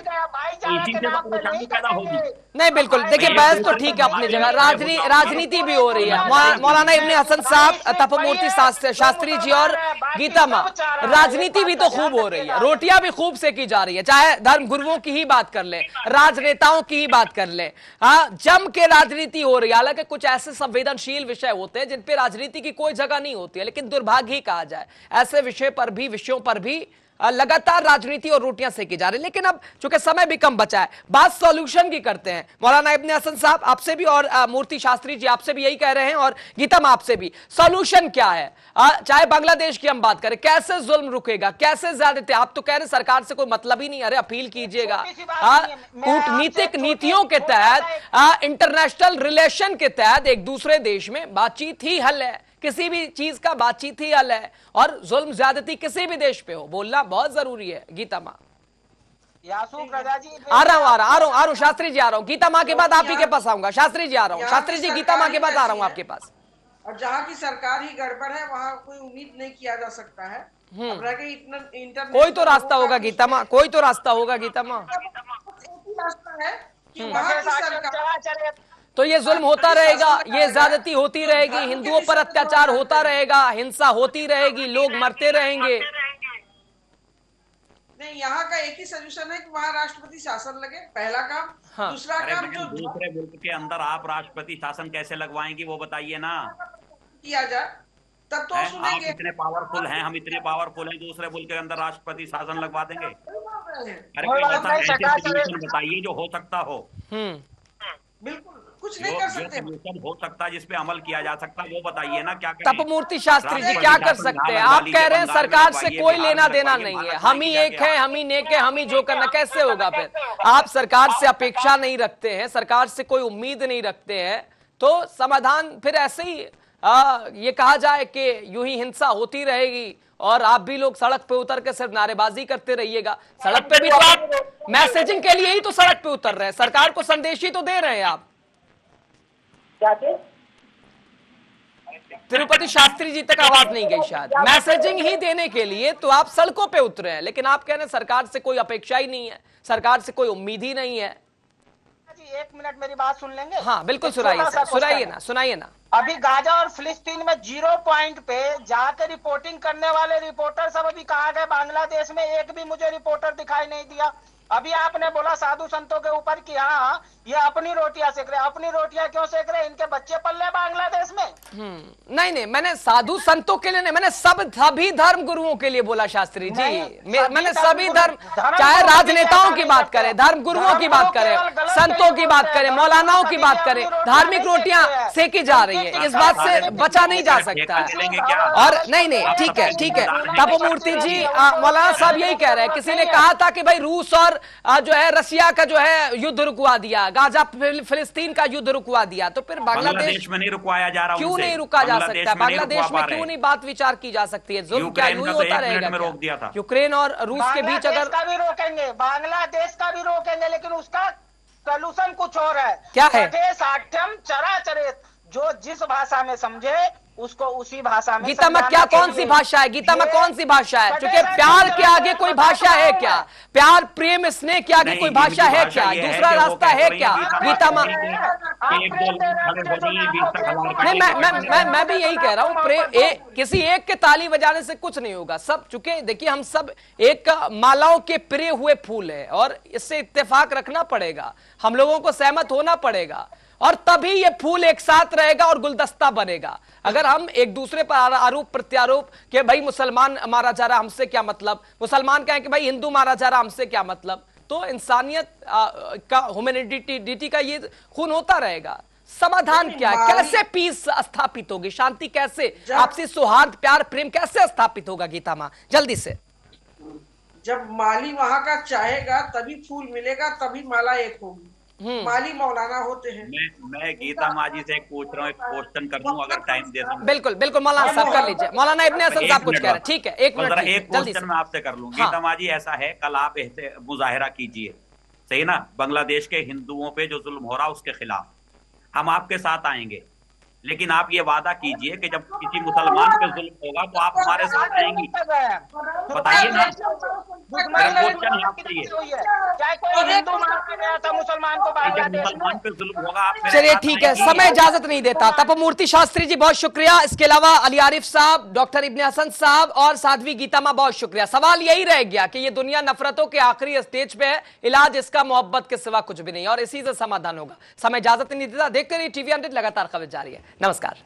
इसी से तो परेशानी पैदा होगी। नहीं बिल्कुल, देखिए बहस तो ठीक है अपनी जगह, राजनीति भी हो रही है। मौलाना इब्ने हसन साहब, तपमूर्ति शास्त्री जी और गीता मां, राजनीति भी तो खूब हो रही है, रोटियां भी खूब सेकी जा रही है, चाहे धर्म गुरुओं की ही बात कर ले, राजनेताओं की ही बात कर ले, हाँ, जम के राजनीति हो रही है। हालांकि कुछ ऐसे संवेदनशील विषय होते हैं जिन पे के राजनीति की कोई जगह नहीं होती है, लेकिन दुर्भाग्य ही कहा जाए ऐसे विषयों पर भी लगातार राजनीति और रोटियां सेकी जा रही। लेकिन अब चूंकि समय भी कम बचा है, बात सॉल्यूशन की करते हैं। मौलाना इब्ने हसन साहब आपसे भी और मूर्ति शास्त्री जी आपसे भी यही कह रहे हैं और गीतम आपसे भी, सॉल्यूशन क्या है? चाहे बांग्लादेश की हम बात करें, कैसे जुल्म रुकेगा, कैसे ज्यादा? आप तो कह रहे सरकार से कोई मतलब ही नहीं, अरे अपील कीजिएगा। कूटनीतिक नीतियों के तहत, इंटरनेशनल रिलेशन के तहत एक दूसरे देश में बातचीत ही हल है, किसी भी चीज का बातचीत ही हल है, और जुल्म ज्यादती किसी भी देश पे हो बोलना बहुत जरूरी है। गीता माँ यासूक रजा जी आ रहा हूँ शास्त्री जी आ रहा हूँ, गीता माँ के बाद आप ही के पास आऊंगा। शास्त्री जी आ रहा हूँ, शास्त्री जी गीता माँ के बाद आ रहा हूँ आपके पास। और जहाँ की सरकार ही गड़बड़ है वहाँ कोई उम्मीद नहीं किया जा सकता है। कोई तो रास्ता होगा गीता माँ, कोई तो रास्ता होगा गीता माँ। रास्ता है कि वहाँ की सरकार, तो ये जुल्म होता रहेगा, ये ज्यादती होती रहेगी, हिंदुओं पर अत्याचार होता रहेगा, हिंसा होती रहेगी, लोग मरते रहेंगे। नहीं, यहाँ का एक ही सोल्यूशन है कि वहाँ राष्ट्रपति शासन लगे, पहला काम। हाँ। दूसरा काम, जो दूसरे मुल्क के अंदर आप राष्ट्रपति शासन कैसे लगवाएंगी वो बताइए ना, किया जाए तब तो सुनेंगे। आप इतने पावरफुल हैं, हम इतने पावरफुल हैं, दूसरे मुल्क के अंदर राष्ट्रपति शासन लगवा देंगे? अरे कोई ऐसा सोल्यूशन बताइए जो हो सकता हो। बिल्कुल कुछ नहीं कर सकते, हो सकता है जिसपे अमल किया जा सकता है, वो बताइए ना क्या करें? तपमूर्ति शास्त्री जी क्या कर सकते हैं? आप कह रहे हैं सरकार से कोई लेना देना नहीं है, हम ही एक है, हम ही नेक है, हम ही जो करना, कैसे होगा फिर? आप सरकार से अपेक्षा नहीं रखते हैं, सरकार से कोई उम्मीद नहीं रखते हैं, तो समाधान फिर ऐसे ही ये कहा जाए कि यूं ही हिंसा होती रहेगी और आप भी लोग सड़क पे उतर के सिर्फ नारेबाजी करते रहिएगा। सड़क पे भी तो आप मैसेजिंग के लिए ही तो सड़क पे उतर रहे हैं, सरकार को संदेश ही तो दे रहे हैं आप। तिरुपति शास्त्री जी तक आवाज नहीं गई, शायद मैसेजिंग ही देने के लिए तो आप सड़कों पे उतरे हैं, लेकिन आप कह रहे हैं सरकार से कोई अपेक्षा ही नहीं है, सरकार से कोई उम्मीद ही नहीं है। जी 1 मिनट मेरी बात सुन लेंगे? हाँ बिल्कुल, सुनाइए ना। अभी गाजा और फिलिस्तीन में 0 पॉइंट पे जाकर रिपोर्टिंग करने वाले रिपोर्टर सब अभी कहा गए, बांग्लादेश में एक भी मुझे रिपोर्टर दिखाई नहीं दिया। अभी आपने बोला साधु संतों के ऊपर कि हाँ ये अपनी रोटियां सेक रहे, अपनी रोटियां क्यों सेक रहे? इनके बच्चे पल रहे बांग्लादेश में। नहीं, मैंने साधु संतों के लिए नहीं, मैंने सभी धर्म गुरुओं के लिए बोला शास्त्री जी। मैंने सभी धर्म, चाहे राजनेताओं की बात करें, धर्म गुरुओं की बात करें, संतों की बात करें, मौलानाओं की बात करें, धार्मिक रोटियां सेकी जा रही है, इस बात से बचा नहीं जा सकता है। और नहीं, ठीक है, तपोमूर्ति जी, मौलाना साहब यही कह रहे हैं, किसी ने कहा था कि भाई रूस और जो है रशिया का जो है युद्ध रुकवा दिया, गाजा फिलिस्तीन का युद्ध रुकवा दिया, तो फिर बांग्लादेश में नहीं रुकवाया जा रहा, क्यों नहीं रुका जा सकता? बांग्लादेश में क्यों नहीं बात विचार की जा सकती है? जुल्म क्या यूं ही होता रहेगा? यूक्रेन और रूस के बीच अगर का भी रोकेंगे, बांग्लादेश का भी रोकेंगे, लेकिन उसका सोल्यूशन कुछ और है। क्या है? साठ्यम चराचरेत, जो जिस भाषा में समझे उसको उसी भाषा में। गीता में क्या कौन सी भाषा है? गीता में कौन सी भाषा है? क्योंकि प्यार के आगे कोई भाषा है क्या? प्यार, प्रेम, स्नेह के आगे कोई भाषा है क्या? दूसरा रास्ता है क्या गीता में? नहीं, मैं भी यही कह रहा हूँ, प्रेम किसी एक के ताली बजाने से कुछ नहीं होगा। सब चुके देखिए, हम सब एक मालाओं के प्रिय हुए फूल है और इससे इत्तेफाक रखना पड़ेगा, हम लोगों को सहमत होना पड़ेगा, और तभी ये फूल एक साथ रहेगा और गुलदस्ता बनेगा। अगर हम एक दूसरे पर आरोप प्रत्यारोप कि भाई मुसलमान मारा जा रहा, हमसे क्या मतलब, मुसलमान कहें कि भाई हिंदू मारा जा रहा, हमसे क्या मतलब, तो इंसानियत का, ह्यूमैनिटी का ये खून होता रहेगा। समाधान क्या है? कैसे पीस स्थापित होगी, शांति कैसे, आपसी सौहार्द, प्यार, प्रेम कैसे स्थापित होगा? गीता माँ जल्दी से। जब माली वहां का चाहेगा तभी फूल मिलेगा, तभी माला एक होगी। माली मौलाना होते हैं। मैं गीता माँ जी से पूछ रहा हूँ, एक क्वेश्चन कर दूं अगर टाइम दे दूं। बिल्कुल मौलाना साहब कर लीजिए। मौलाना इब्ने हसन साहब कुछ कह रहे हैं, ठीक है, एक मिनट, एक क्वेश्चन मैं आपसे कर लूं। गीता माँ जी, ऐसा है, कल आप मुजाहिरा कीजिए, सही ना, बांग्लादेश के हिंदुओं पे जो जुल्म हो रहा उसके खिलाफ हम आपके साथ आएंगे, लेकिन आप ये वादा कीजिए कि जब किसी मुसलमान पे जुल्म होगा तो आप हमारे साथ आएंगी। बताइए ना, मुसलमान पे जुल्म होगा। चलिए ठीक है, समय इजाजत नहीं देता। तपोमूर्ति शास्त्री जी बहुत शुक्रिया, इसके अलावा अली आरिफ साहब, डॉक्टर इब्ने हसन साहब और साध्वी गीता माँ बहुत शुक्रिया। सवाल यही रह गया कि ये दुनिया नफरतों के आखिरी स्टेज पे है, इलाज इसका मोहब्बत के सिवा कुछ भी नहीं, और इसी से समाधान होगा। समय इजाजत नहीं देता। देखते रहिए TV 100, लगातार खबर जारी है। नमस्कार।